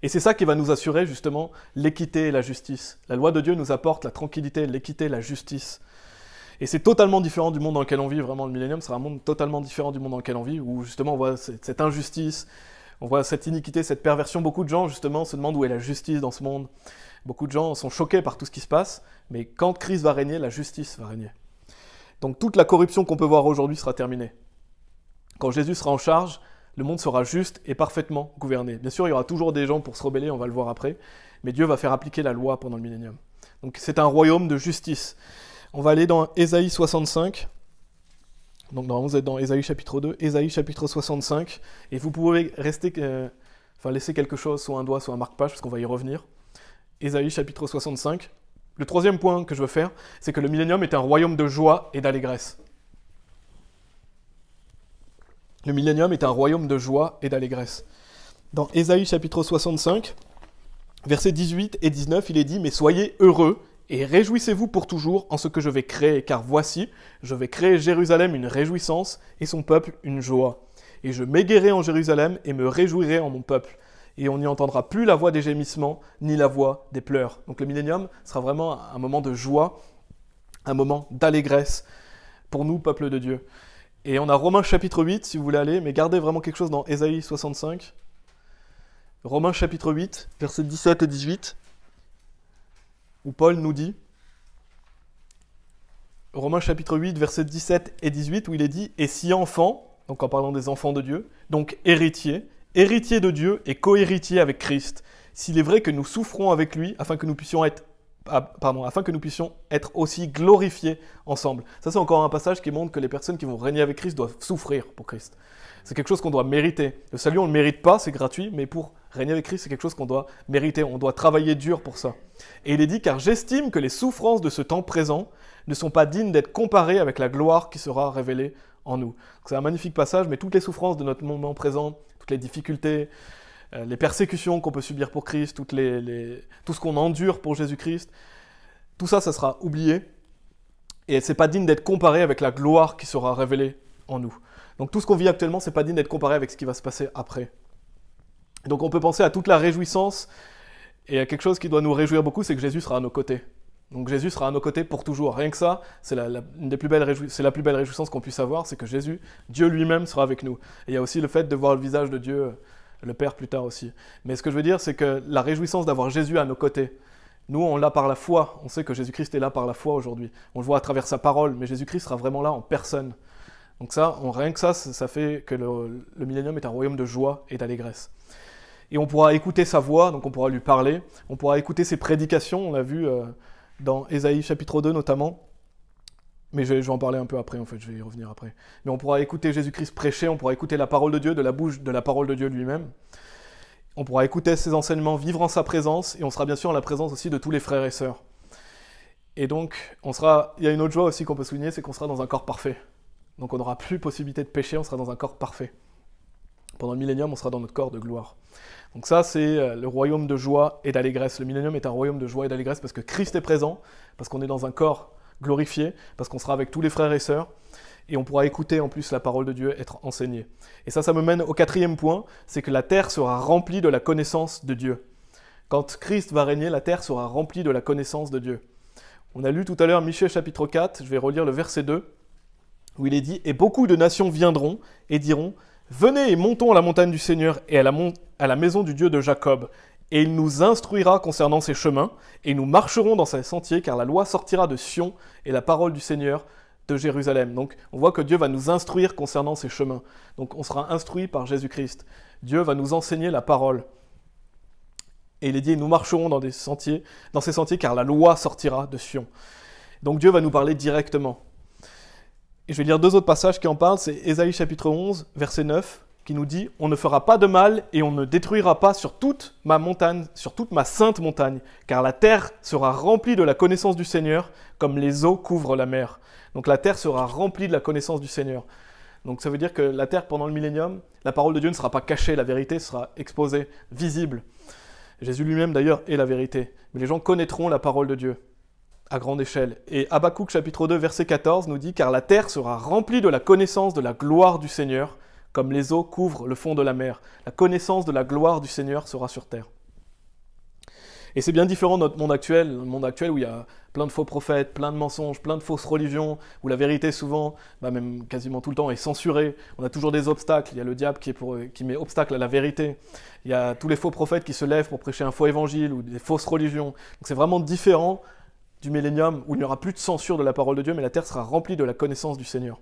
Et c'est ça qui va nous assurer justement l'équité et la justice. La loi de Dieu nous apporte la tranquillité, l'équité, la justice. Et c'est totalement différent du monde dans lequel on vit. Vraiment, le millénium sera un monde totalement différent du monde dans lequel on vit, où justement on voit cette injustice, on voit cette iniquité, cette perversion. Beaucoup de gens justement se demandent où est la justice dans ce monde. Beaucoup de gens sont choqués par tout ce qui se passe, mais quand Christ va régner, la justice va régner. Donc toute la corruption qu'on peut voir aujourd'hui sera terminée. Quand Jésus sera en charge, le monde sera juste et parfaitement gouverné. Bien sûr, il y aura toujours des gens pour se rebeller, on va le voir après, mais Dieu va faire appliquer la loi pendant le millénium. Donc c'est un royaume de justice. On va aller dans Ésaïe 65. Donc normalement vous êtes dans Ésaïe chapitre 2, Ésaïe chapitre 65, et vous pouvez laisser quelque chose, soit un doigt, soit un marque-page, parce qu'on va y revenir. Ésaïe chapitre 65. Le troisième point que je veux faire, c'est que le millénium est un royaume de joie et d'allégresse. Le millénium est un royaume de joie et d'allégresse. Dans Ésaïe chapitre 65, versets 18 et 19, il est dit « Mais soyez heureux et réjouissez-vous pour toujours en ce que je vais créer, car voici, je vais créer Jérusalem une réjouissance et son peuple une joie. Et je m'égayerai en Jérusalem et me réjouirai en mon peuple. et on n'y entendra plus la voix des gémissements, ni la voix des pleurs. Donc le millénium sera vraiment un moment de joie, un moment d'allégresse pour nous, peuple de Dieu. Et on a Romains chapitre 8, si vous voulez aller, mais gardez vraiment quelque chose dans Ésaïe 65. Romains chapitre 8, versets 17 et 18, où Paul nous dit, Romains chapitre 8, versets 17 et 18, où il est dit « Et si enfant », donc en parlant des enfants de Dieu, donc héritier, héritier de Dieu et co-héritier avec Christ, s'il est vrai que nous souffrons avec lui, afin que nous puissions être aussi glorifiés ensemble. Ça, c'est encore un passage qui montre que les personnes qui vont régner avec Christ doivent souffrir pour Christ. C'est quelque chose qu'on doit mériter. Le salut, on ne le mérite pas, c'est gratuit, mais pour régner avec Christ, c'est quelque chose qu'on doit mériter. On doit travailler dur pour ça. Et il est dit, car j'estime que les souffrances de ce temps présent ne sont pas dignes d'être comparées avec la gloire qui sera révélée en nous. C'est un magnifique passage, mais toutes les souffrances de notre moment présent, toutes les difficultés, les persécutions qu'on peut subir pour Christ, tout ce qu'on endure pour Jésus-Christ, tout ça, ça sera oublié. Et c'est pas digne d'être comparé avec la gloire qui sera révélée en nous. Donc tout ce qu'on vit actuellement, c'est pas digne d'être comparé avec ce qui va se passer après. Donc on peut penser à toute la réjouissance, et à quelque chose qui doit nous réjouir beaucoup, c'est que Jésus sera à nos côtés. Donc Jésus sera à nos côtés pour toujours. Rien que ça, c'est la plus belle réjouissance qu'on puisse avoir, c'est que Jésus, Dieu lui-même, sera avec nous. Et il y a aussi le fait de voir le visage de Dieu, le Père plus tard aussi. Mais ce que je veux dire, c'est que la réjouissance d'avoir Jésus à nos côtés, nous, on l'a par la foi. On sait que Jésus-Christ est là par la foi aujourd'hui. On le voit à travers sa parole, mais Jésus-Christ sera vraiment là en personne. Donc ça, rien que ça fait que le millénium est un royaume de joie et d'allégresse. Et on pourra écouter sa voix, donc on pourra lui parler, on pourra écouter ses prédications, on l'a vu dans Ésaïe chapitre 2 notamment, mais je vais en parler un peu après en fait, je vais y revenir après. Mais on pourra écouter Jésus-Christ prêcher, on pourra écouter la parole de Dieu, de la bouche de la parole de Dieu lui-même. On pourra écouter ses enseignements, vivre en sa présence, et on sera bien sûr en la présence aussi de tous les frères et sœurs. Et donc, il y a une autre joie aussi qu'on peut souligner, c'est qu'on sera dans un corps parfait. Donc on n'aura plus possibilité de pécher, on sera dans un corps parfait. Pendant le millénium, on sera dans notre corps de gloire. Donc ça, c'est le royaume de joie et d'allégresse. Le millénium est un royaume de joie et d'allégresse parce que Christ est présent, parce qu'on est dans un corps glorifié, parce qu'on sera avec tous les frères et sœurs, et on pourra écouter en plus la parole de Dieu être enseignée. Et ça me mène au 4e point, c'est que la terre sera remplie de la connaissance de Dieu. Quand Christ va régner, la terre sera remplie de la connaissance de Dieu. On a lu tout à l'heure Michée chapitre 4, je vais relire le verset 2, où il est dit « Et beaucoup de nations viendront et diront « Venez et montons à la montagne du Seigneur et à la maison du Dieu de Jacob, et il nous instruira concernant ses chemins, et nous marcherons dans ses sentiers, car la loi sortira de Sion et la parole du Seigneur de Jérusalem. » Donc on voit que Dieu va nous instruire concernant ses chemins. Donc on sera instruit par Jésus-Christ. Dieu va nous enseigner la parole. Et il est dit « Nous marcherons dans ces sentiers, car la loi sortira de Sion. » Donc Dieu va nous parler directement. Et je vais lire 2 autres passages qui en parlent, c'est Ésaïe chapitre 11, verset 9, qui nous dit « On ne fera pas de mal et on ne détruira pas sur toute ma montagne, sur toute ma sainte montagne, car la terre sera remplie de la connaissance du Seigneur, comme les eaux couvrent la mer. » Donc la terre sera remplie de la connaissance du Seigneur. Donc ça veut dire que la terre, pendant le millénium, la parole de Dieu ne sera pas cachée, la vérité sera exposée, visible. Jésus lui-même d'ailleurs est la vérité. Mais les gens connaîtront la parole de Dieu à grande échelle. Et Habakkuk chapitre 2 verset 14 nous dit « Car la terre sera remplie de la connaissance de la gloire du Seigneur, comme les eaux couvrent le fond de la mer. » La connaissance de la gloire du Seigneur sera sur terre. Et c'est bien différent de notre monde actuel, le monde actuel où il y a plein de faux prophètes, plein de mensonges, plein de fausses religions, où la vérité souvent, même quasiment tout le temps, est censurée. On a toujours des obstacles, il y a le diable qui met obstacle à la vérité. Il y a tous les faux prophètes qui se lèvent pour prêcher un faux évangile ou des fausses religions. Donc c'est vraiment différent du millénium où il n'y aura plus de censure de la parole de Dieu, mais la terre sera remplie de la connaissance du Seigneur.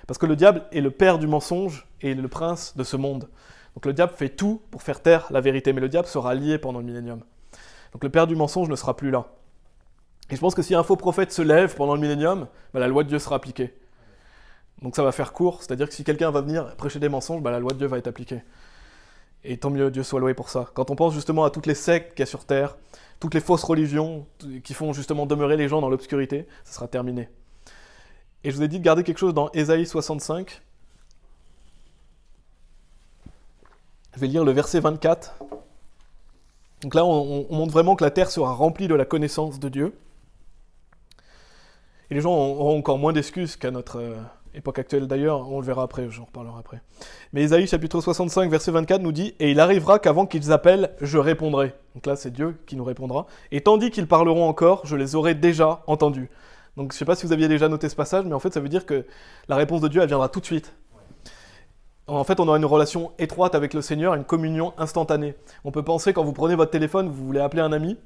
Parce que le diable est le père du mensonge et le prince de ce monde. Donc le diable fait tout pour faire taire la vérité, mais le diable sera lié pendant le millénium. Donc le père du mensonge ne sera plus là. Et je pense que si un faux prophète se lève pendant le millénium, la loi de Dieu sera appliquée. Donc ça va faire court, c'est-à-dire que si quelqu'un va venir prêcher des mensonges, la loi de Dieu va être appliquée. Et tant mieux, Dieu soit loué pour ça. Quand on pense justement à toutes les sectes qu'il y a sur terre, toutes les fausses religions qui font justement demeurer les gens dans l'obscurité, ça sera terminé. Et je vous ai dit de garder quelque chose dans Ésaïe 65. Je vais lire le verset 24. Donc là, on montre vraiment que la terre sera remplie de la connaissance de Dieu. Et les gens auront encore moins d'excuses qu'à notre époque actuelle d'ailleurs, on le verra après, j'en reparlerai après. Mais Ésaïe chapitre 65 verset 24 nous dit « Et il arrivera qu'avant qu'ils appellent, je répondrai. » Donc là c'est Dieu qui nous répondra. « Et tandis qu'ils parleront encore, je les aurai déjà entendus. » Donc je ne sais pas si vous aviez déjà noté ce passage, mais en fait ça veut dire que la réponse de Dieu elle viendra tout de suite. En fait on aura une relation étroite avec le Seigneur, une communion instantanée. On peut penser quand vous prenez votre téléphone, vous voulez appeler un ami,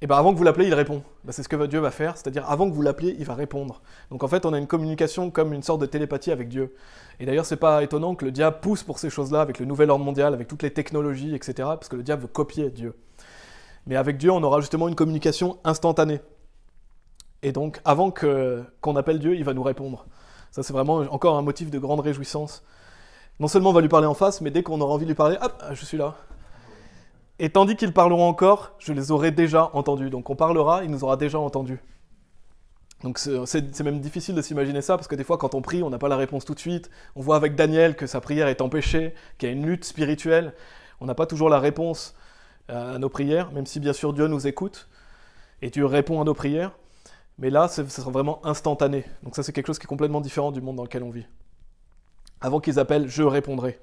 et bien avant que vous l'appelez, il répond. Ben, c'est ce que Dieu va faire, c'est-à-dire avant que vous l'appeliez, il va répondre. Donc en fait, on a une communication comme une sorte de télépathie avec Dieu. Et d'ailleurs, c'est pas étonnant que le diable pousse pour ces choses-là, avec le nouvel ordre mondial, avec toutes les technologies, etc., parce que le diable veut copier Dieu. Mais avec Dieu, on aura justement une communication instantanée. Et donc, avant qu'on appelle Dieu, il va nous répondre. Ça, c'est vraiment encore un motif de grande réjouissance. Non seulement on va lui parler en face, mais dès qu'on aura envie de lui parler, hop, je suis là. Et tandis qu'ils parleront encore, je les aurai déjà entendus. Donc on parlera, il nous aura déjà entendus. Donc c'est même difficile de s'imaginer ça, parce que des fois quand on prie, on n'a pas la réponse tout de suite. On voit avec Daniel que sa prière est empêchée, qu'il y a une lutte spirituelle. On n'a pas toujours la réponse à nos prières, même si bien sûr Dieu nous écoute, et Dieu répond à nos prières. Mais là, ce sera vraiment instantané. Donc ça c'est quelque chose qui est complètement différent du monde dans lequel on vit. Avant qu'ils appellent, je répondrai.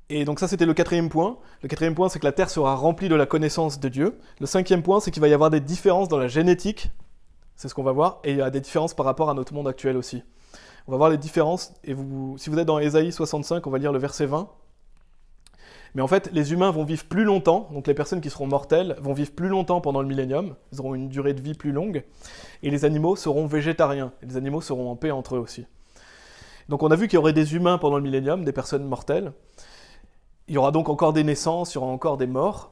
Et donc ça, c'était le quatrième point. Le quatrième point, c'est que la terre sera remplie de la connaissance de Dieu. Le cinquième point, c'est qu'il va y avoir des différences dans la génétique. C'est ce qu'on va voir. Et il y a des différences par rapport à notre monde actuel aussi. On va voir les différences. Et si vous êtes dans Ésaïe 65, on va lire le verset 20. Mais en fait, les humains vont vivre plus longtemps. Donc les personnes qui seront mortelles vont vivre plus longtemps pendant le millénium. Ils auront une durée de vie plus longue. Et les animaux seront végétariens. Et les animaux seront en paix entre eux aussi. Donc on a vu qu'il y aurait des humains pendant le millénium, des personnes mortelles. Il y aura donc encore des naissances, il y aura encore des morts.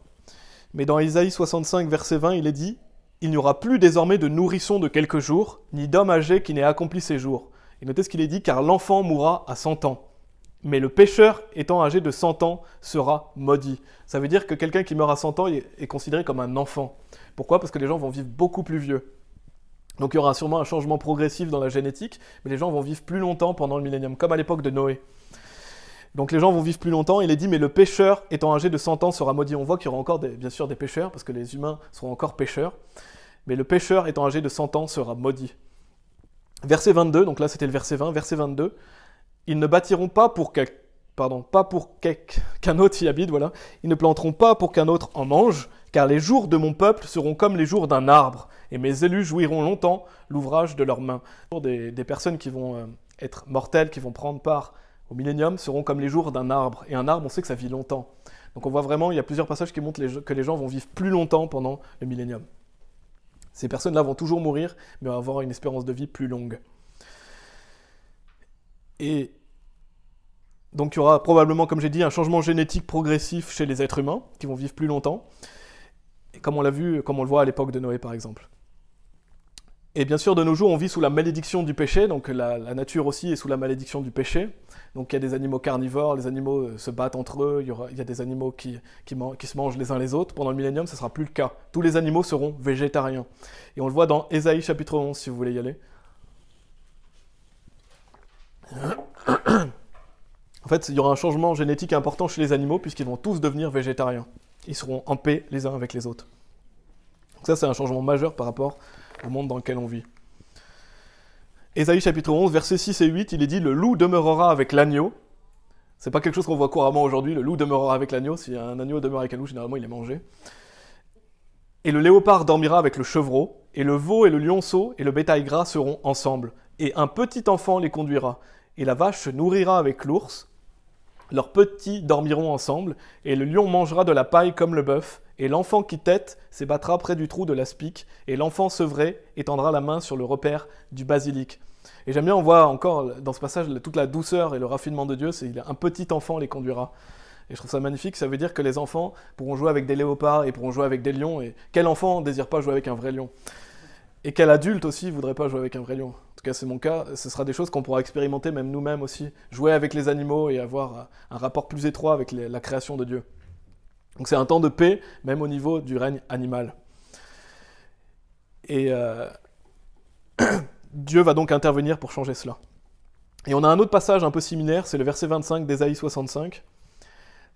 Mais dans Ésaïe 65, verset 20, il est dit « Il n'y aura plus désormais de nourrisson de quelques jours, ni d'homme âgé qui n'ait accompli ses jours. » Et notez ce qu'il est dit « Car l'enfant mourra à 100 ans. Mais le pécheur étant âgé de 100 ans sera maudit. » Ça veut dire que quelqu'un qui meurt à 100 ans est considéré comme un enfant. Pourquoi ? Parce que les gens vont vivre beaucoup plus vieux. Donc il y aura sûrement un changement progressif dans la génétique, mais les gens vont vivre plus longtemps pendant le millénium, comme à l'époque de Noé. Donc les gens vont vivre plus longtemps, il est dit, mais le pécheur étant âgé de 100 ans sera maudit. On voit qu'il y aura encore bien sûr des pécheurs, parce que les humains seront encore pécheurs, mais le pécheur étant âgé de 100 ans sera maudit. Verset 22, donc là c'était le verset 20, verset 22, ils ne bâtiront pas pour qu'un autre y habite, voilà. Ils ne planteront pas pour qu'un autre en mange, car les jours de mon peuple seront comme les jours d'un arbre, et mes élus jouiront longtemps l'ouvrage de leurs mains. Des personnes qui vont être mortelles, qui vont prendre part au millénium, seront comme les jours d'un arbre. Et un arbre, on sait que ça vit longtemps. Donc on voit vraiment, il y a plusieurs passages qui montrent que les gens vont vivre plus longtemps pendant le millénium. Ces personnes-là vont toujours mourir, mais vont avoir une espérance de vie plus longue. Et donc il y aura probablement, comme j'ai dit, un changement génétique progressif chez les êtres humains, qui vont vivre plus longtemps, et comme on l'a vu, comme on le voit à l'époque de Noé par exemple. Et bien sûr, de nos jours, on vit sous la malédiction du péché, donc la nature aussi est sous la malédiction du péché. Donc il y a des animaux carnivores, les animaux se battent entre eux, il y a des animaux qui se mangent les uns les autres. Pendant le millénium, ce ne sera plus le cas. Tous les animaux seront végétariens. Et on le voit dans Ésaïe chapitre 11, si vous voulez y aller. En fait, il y aura un changement génétique important chez les animaux, puisqu'ils vont tous devenir végétariens. Ils seront en paix les uns avec les autres. Donc ça, c'est un changement majeur par rapport au monde dans lequel on vit. Ésaïe chapitre 11, versets 6 et 8, il est dit « Le loup demeurera avec l'agneau ». C'est pas quelque chose qu'on voit couramment aujourd'hui, le loup demeurera avec l'agneau. Si un agneau demeure avec un loup, généralement il est mangé. « Et le léopard dormira avec le chevreau, et le veau et le lionceau et le bétail gras seront ensemble. Et un petit enfant les conduira. Et la vache se nourrira avec l'ours. Leurs petits dormiront ensemble, et le lion mangera de la paille comme le bœuf. Et l'enfant qui tète s'ébattra près du trou de l'aspic, et l'enfant sevré étendra la main sur le repère du basilic. » Et j'aime bien, on voit encore dans ce passage toute la douceur et le raffinement de Dieu, c'est un petit enfant les conduira. Et je trouve ça magnifique, ça veut dire que les enfants pourront jouer avec des léopards et pourront jouer avec des lions, et quel enfant ne désire pas jouer avec un vrai lion ? Et quel adulte aussi ne voudrait pas jouer avec un vrai lion ? En tout cas, c'est mon cas, ce sera des choses qu'on pourra expérimenter même nous-mêmes aussi, jouer avec les animaux et avoir un rapport plus étroit avec la création de Dieu. Donc c'est un temps de paix, même au niveau du règne animal. Et Dieu va donc intervenir pour changer cela. Et on a un autre passage un peu similaire, c'est le verset 25 d'Ésaïe 65.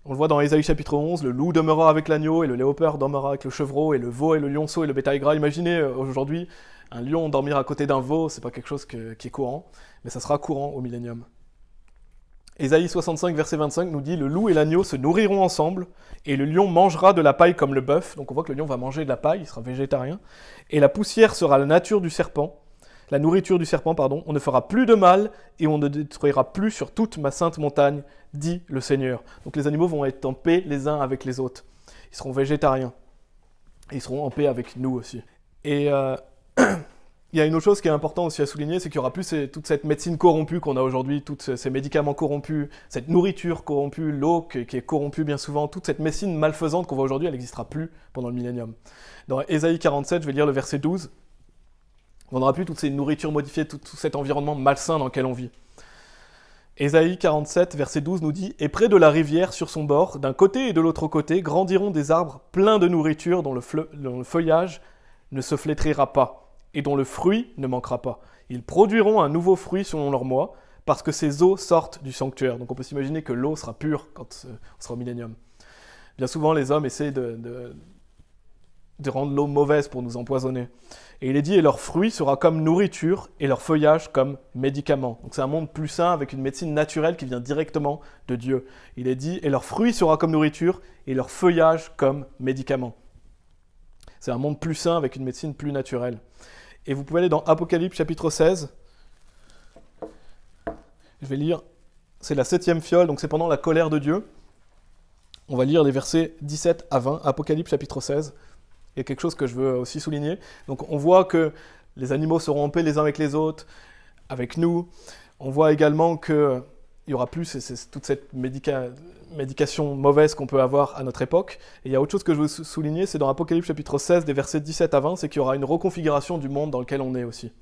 On le voit dans Ésaïe chapitre 11, « Le loup demeurera avec l'agneau, et le léopard dormira avec le chevreau, et le veau et le lionceau et le bétail gras. » Imaginez aujourd'hui Un lion dormir à côté d'un veau, c'est pas quelque chose qui est courant, mais ça sera courant au millénium. Ésaïe 65, verset 25 nous dit « Le loup et l'agneau se nourriront ensemble, et le lion mangera de la paille comme le bœuf. » Donc on voit que le lion va manger de la paille, il sera végétarien. « Et la poussière sera la nature du serpent, la nourriture du serpent, pardon. On ne fera plus de mal, et on ne détruira plus sur toute ma sainte montagne, dit le Seigneur. » Donc les animaux vont être en paix les uns avec les autres. Ils seront végétariens. Et ils seront en paix avec nous aussi. Et il y a une autre chose qui est importante aussi à souligner, c'est qu'il n'y aura plus toute cette médecine corrompue qu'on a aujourd'hui, tous ces médicaments corrompus, cette nourriture corrompue, l'eau qui est corrompue bien souvent, toute cette médecine malfaisante qu'on voit aujourd'hui, elle n'existera plus pendant le millénium. Dans Ésaïe 47, je vais lire le verset 12, on n'aura plus toutes ces nourritures modifiées, tout cet environnement malsain dans lequel on vit. Ésaïe 47, verset 12 nous dit « Et près de la rivière, sur son bord, d'un côté et de l'autre côté, grandiront des arbres pleins de nourriture dont le feuillage ne se flétrira pas. Et dont le fruit ne manquera pas. Ils produiront un nouveau fruit selon leur mois, parce que ces eaux sortent du sanctuaire. » Donc on peut s'imaginer que l'eau sera pure quand on sera au millénium. Bien souvent, les hommes essaient de rendre l'eau mauvaise pour nous empoisonner. Et il est dit « Et leur fruit sera comme nourriture, et leur feuillage comme médicament. » Donc c'est un monde plus sain, avec une médecine naturelle qui vient directement de Dieu. Il est dit « Et leur fruit sera comme nourriture, et leur feuillage comme médicament. » C'est un monde plus sain, avec une médecine plus naturelle. Et vous pouvez aller dans Apocalypse chapitre 16. Je vais lire, c'est la 7e fiole, donc c'est pendant la colère de Dieu. On va lire les versets 17 à 20, Apocalypse chapitre 16. Il y a quelque chose que je veux aussi souligner. Donc on voit que les animaux seront en paix les uns avec les autres, avec nous. On voit également qu'il n'y aura plus toute cette médication mauvaise qu'on peut avoir à notre époque. Et il y a autre chose que je veux souligner, c'est dans Apocalypse chapitre 16, des versets 17 à 20, c'est qu'il y aura une reconfiguration du monde dans lequel on est aussi.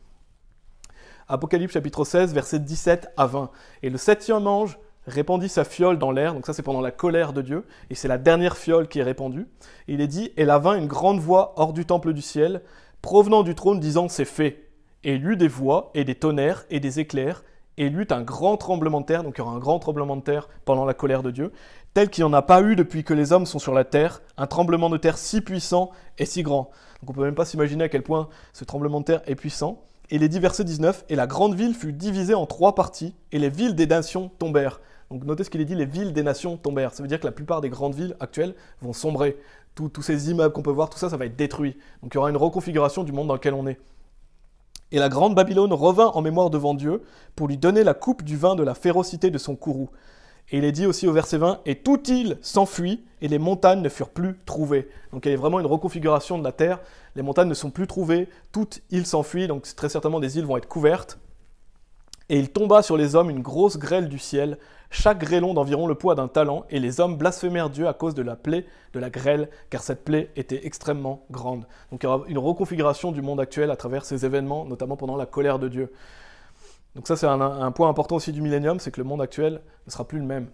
Apocalypse chapitre 16, versets 17 à 20. « Et le 7e ange répandit sa fiole dans l'air. » Donc ça, c'est pendant la colère de Dieu. Et c'est la dernière fiole qui est répandue. Et il est dit « Et là vint une grande voix hors du temple du ciel, provenant du trône, disant « C'est fait. » Et il y eut des voix, et des tonnerres, et des éclairs, et il y eut un grand tremblement de terre, donc il y aura un grand tremblement de terre pendant la colère de Dieu, tel qu'il n'y en a pas eu depuis que les hommes sont sur la terre, un tremblement de terre si puissant et si grand. Donc on ne peut même pas s'imaginer à quel point ce tremblement de terre est puissant. Et il est dit, verset 19, « Et la grande ville fut divisée en 3 parties, et les villes des nations tombèrent. » Donc notez ce qu'il est dit, les villes des nations tombèrent. Ça veut dire que la plupart des grandes villes actuelles vont sombrer. Tous ces immeubles qu'on peut voir, tout ça, ça va être détruit. Donc il y aura une reconfiguration du monde dans lequel on est. Et la grande Babylone revint en mémoire devant Dieu pour lui donner la coupe du vin de la férocité de son courroux. Et il est dit aussi au verset 20, « Et toute île s'enfuit, et les montagnes ne furent plus trouvées. » Donc il y a vraiment une reconfiguration de la terre. Les montagnes ne sont plus trouvées, toute île s'enfuit, donc très certainement des îles vont être couvertes. Et il tomba sur les hommes une grosse grêle du ciel, chaque grêlon d'environ le poids d'un talent, et les hommes blasphémèrent Dieu à cause de la plaie de la grêle, car cette plaie était extrêmement grande. Donc il y aura une reconfiguration du monde actuel à travers ces événements, notamment pendant la colère de Dieu. Donc ça c'est un point important aussi du millénium, c'est que le monde actuel ne sera plus le même.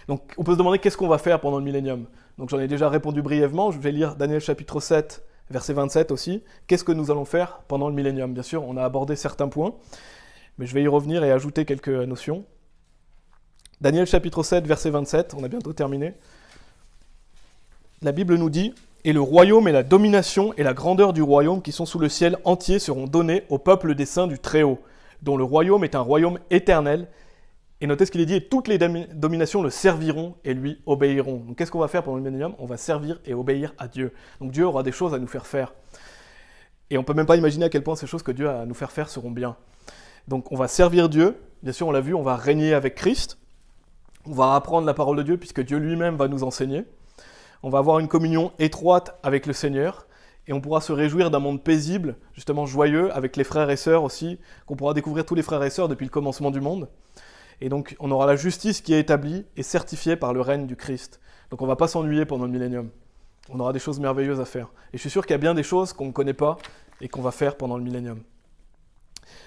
Donc on peut se demander qu'est-ce qu'on va faire pendant le millénium. Donc j'en ai déjà répondu brièvement, je vais lire Daniel chapitre 7, verset 27 aussi. Qu'est-ce que nous allons faire pendant le millénium? Bien sûr, on a abordé certains points, mais je vais y revenir et ajouter quelques notions. Daniel chapitre 7, verset 27, on a bientôt terminé. La Bible nous dit « Et le royaume et la domination et la grandeur du royaume qui sont sous le ciel entier seront donnés au peuple des saints du Très-Haut, dont le royaume est un royaume éternel. » Et notez ce qu'il est dit « Et toutes les dominations le serviront et lui obéiront. » Donc qu'est-ce qu'on va faire pendant le millénium? On va servir et obéir à Dieu. Donc Dieu aura des choses à nous faire faire. Et on ne peut même pas imaginer à quel point ces choses que Dieu a à nous faire faire seront bien. Donc on va servir Dieu, bien sûr on l'a vu, on va régner avec Christ. On va apprendre la parole de Dieu puisque Dieu lui-même va nous enseigner. On va avoir une communion étroite avec le Seigneur et on pourra se réjouir d'un monde paisible, justement joyeux, avec les frères et sœurs aussi, qu'on pourra découvrir tous les frères et sœurs depuis le commencement du monde. Et donc on aura la justice qui est établie et certifiée par le règne du Christ. Donc on ne va pas s'ennuyer pendant le millénium. On aura des choses merveilleuses à faire. Et je suis sûr qu'il y a bien des choses qu'on ne connaît pas et qu'on va faire pendant le millénium.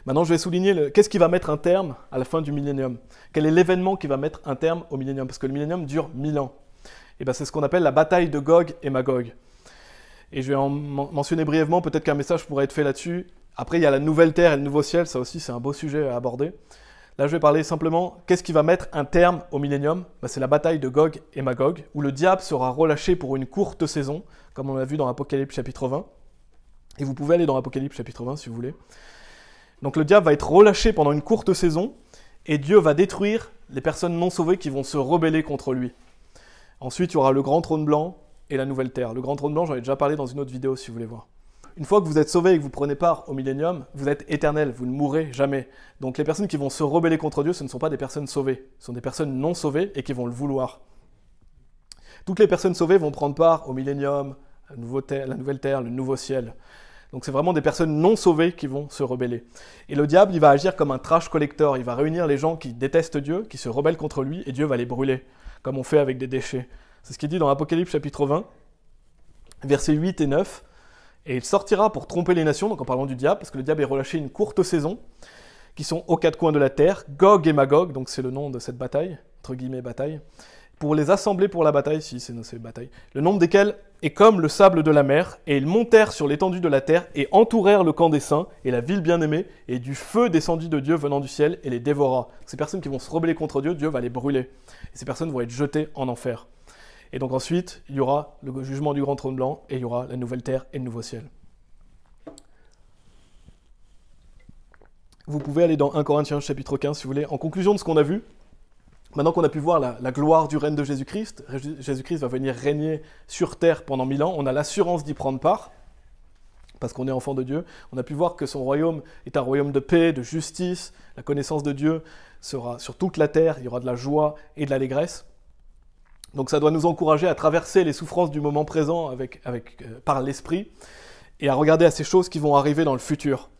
Maintenant, je vais souligner qu'est-ce qui va mettre un terme à la fin du millénium. Quel est l'événement qui va mettre un terme au millénium? Parce que le millénium dure 1000 ans. Et c'est ce qu'on appelle la bataille de Gog et Magog. Et je vais en mentionner brièvement, peut-être qu'un message pourrait être fait là-dessus. Après, il y a la nouvelle terre et le nouveau ciel, ça aussi c'est un beau sujet à aborder. Là, je vais parler simplement, qu'est-ce qui va mettre un terme au millénium? C'est la bataille de Gog et Magog, où le diable sera relâché pour une courte saison, comme on l'a vu dans Apocalypse chapitre 20. Et vous pouvez aller dans Apocalypse chapitre 20 si vous voulez. Donc le diable va être relâché pendant une courte saison, et Dieu va détruire les personnes non sauvées qui vont se rebeller contre lui. Ensuite, il y aura le grand trône blanc et la nouvelle terre. Le grand trône blanc, j'en ai déjà parlé dans une autre vidéo si vous voulez voir. Une fois que vous êtes sauvés et que vous prenez part au millénium, vous êtes éternel, vous ne mourrez jamais. Donc les personnes qui vont se rebeller contre Dieu, ce ne sont pas des personnes sauvées, ce sont des personnes non sauvées et qui vont le vouloir. Toutes les personnes sauvées vont prendre part au millénium, la nouvelle terre, le nouveau ciel. Donc c'est vraiment des personnes non sauvées qui vont se rebeller. Et le diable, il va agir comme un trash collector, il va réunir les gens qui détestent Dieu, qui se rebellent contre lui, et Dieu va les brûler, comme on fait avec des déchets. C'est ce qui est dit dans Apocalypse chapitre 20, versets 8 et 9. Et il sortira pour tromper les nations, donc en parlant du diable, parce que le diable est relâché une courte saison, qui sont aux quatre coins de la terre, Gog et Magog, donc c'est le nom de cette bataille, entre guillemets bataille, pour les assembler pour la bataille, si c'est une bataille, le nombre desquels est comme le sable de la mer, et ils montèrent sur l'étendue de la terre, et entourèrent le camp des saints, et la ville bien-aimée, et du feu descendit de Dieu venant du ciel, et les dévora. Ces personnes qui vont se rebeller contre Dieu, Dieu va les brûler. Et ces personnes vont être jetées en enfer. Et donc ensuite, il y aura le jugement du grand trône blanc, et il y aura la nouvelle terre et le nouveau ciel. Vous pouvez aller dans 1 Corinthiens chapitre 15 si vous voulez. En conclusion de ce qu'on a vu, maintenant qu'on a pu voir la gloire du règne de Jésus-Christ, Jésus-Christ va venir régner sur terre pendant 1000 ans, on a l'assurance d'y prendre part, parce qu'on est enfant de Dieu. On a pu voir que son royaume est un royaume de paix, de justice, la connaissance de Dieu sera sur toute la terre, il y aura de la joie et de l'allégresse. Donc ça doit nous encourager à traverser les souffrances du moment présent par l'esprit, et à regarder à ces choses qui vont arriver dans le futur.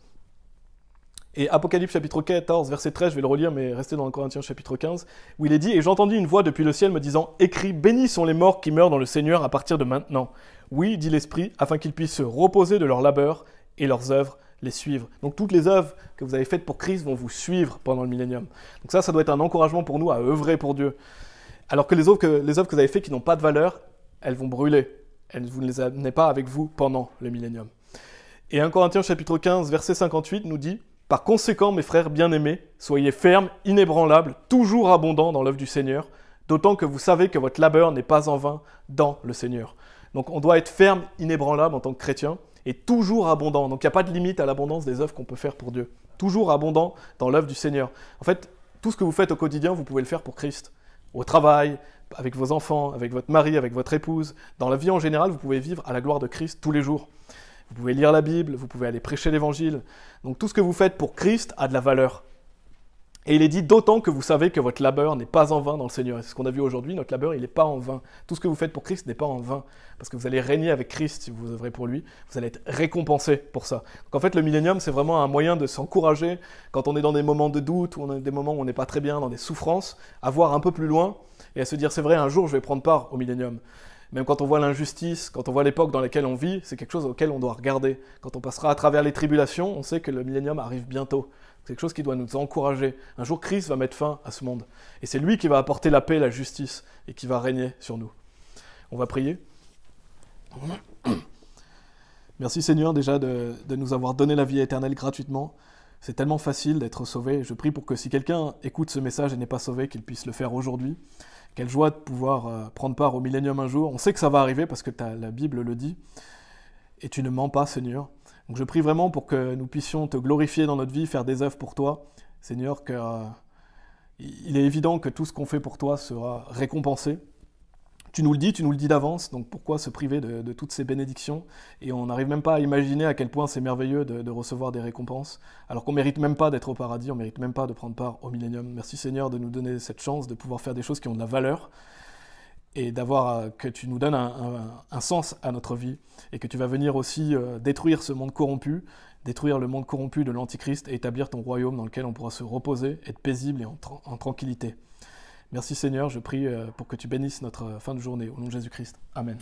Et Apocalypse chapitre 14, verset 13, je vais le relire, mais restez dans 1 Corinthiens chapitre 15, où il est dit « Et j'entendis une voix depuis le ciel me disant « Écris, bénis sont les morts qui meurent dans le Seigneur à partir de maintenant. Oui, dit l'Esprit, afin qu'ils puissent se reposer de leur labeur et leurs œuvres les suivre. » Donc toutes les œuvres que vous avez faites pour Christ vont vous suivre pendant le millénium. Donc ça doit être un encouragement pour nous à œuvrer pour Dieu. Alors que les œuvres que vous avez faites qui n'ont pas de valeur, elles vont brûler. Vous ne les amenez pas avec vous pendant le millénium. Et 1 Corinthiens chapitre 15, verset 58 nous dit « Par conséquent, mes frères bien-aimés, soyez fermes, inébranlables, toujours abondants dans l'œuvre du Seigneur, d'autant que vous savez que votre labeur n'est pas en vain dans le Seigneur. » Donc on doit être ferme, inébranlable en tant que chrétien, et toujours abondant. Donc il n'y a pas de limite à l'abondance des œuvres qu'on peut faire pour Dieu. Toujours abondant dans l'œuvre du Seigneur. En fait, tout ce que vous faites au quotidien, vous pouvez le faire pour Christ. Au travail, avec vos enfants, avec votre mari, avec votre épouse. Dans la vie en général, vous pouvez vivre à la gloire de Christ tous les jours. Vous pouvez lire la Bible, vous pouvez aller prêcher l'Évangile. Donc tout ce que vous faites pour Christ a de la valeur. Et il est dit d'autant que vous savez que votre labeur n'est pas en vain dans le Seigneur. Et c'est ce qu'on a vu aujourd'hui, notre labeur, il n'est pas en vain. Tout ce que vous faites pour Christ n'est pas en vain. Parce que vous allez régner avec Christ si vous œuvrez pour lui. Vous allez être récompensé pour ça. Donc en fait, le millénium, c'est vraiment un moyen de s'encourager quand on est dans des moments de doute, ou on a des moments où on n'est pas très bien, dans des souffrances, à voir un peu plus loin et à se dire, c'est vrai, un jour, je vais prendre part au millénium. Même quand on voit l'injustice, quand on voit l'époque dans laquelle on vit, c'est quelque chose auquel on doit regarder. Quand on passera à travers les tribulations, on sait que le millénium arrive bientôt. C'est quelque chose qui doit nous encourager. Un jour, Christ va mettre fin à ce monde. Et c'est lui qui va apporter la paix, la justice, et qui va régner sur nous. On va prier. Merci Seigneur déjà de nous avoir donné la vie éternelle gratuitement. C'est tellement facile d'être sauvé. Je prie pour que si quelqu'un écoute ce message et n'est pas sauvé, qu'il puisse le faire aujourd'hui. Quelle joie de pouvoir prendre part au millénium un jour. On sait que ça va arriver parce que la Bible le dit. Et tu ne mens pas, Seigneur. Donc je prie vraiment pour que nous puissions te glorifier dans notre vie, faire des œuvres pour toi. Seigneur, il est évident que tout ce qu'on fait pour toi sera récompensé. Tu nous le dis d'avance, donc pourquoi se priver de toutes ces bénédictions? Et on n'arrive même pas à imaginer à quel point c'est merveilleux de recevoir des récompenses, alors qu'on ne mérite même pas d'être au paradis, on ne mérite même pas de prendre part au millénium. Merci Seigneur de nous donner cette chance de pouvoir faire des choses qui ont de la valeur, et que tu nous donnes un sens à notre vie, et que tu vas venir aussi détruire ce monde corrompu, détruire le monde corrompu de l'Antichrist, et établir ton royaume dans lequel on pourra se reposer, être paisible et en tranquillité. Merci Seigneur, je prie pour que tu bénisses notre fin de journée. Au nom de Jésus-Christ. Amen.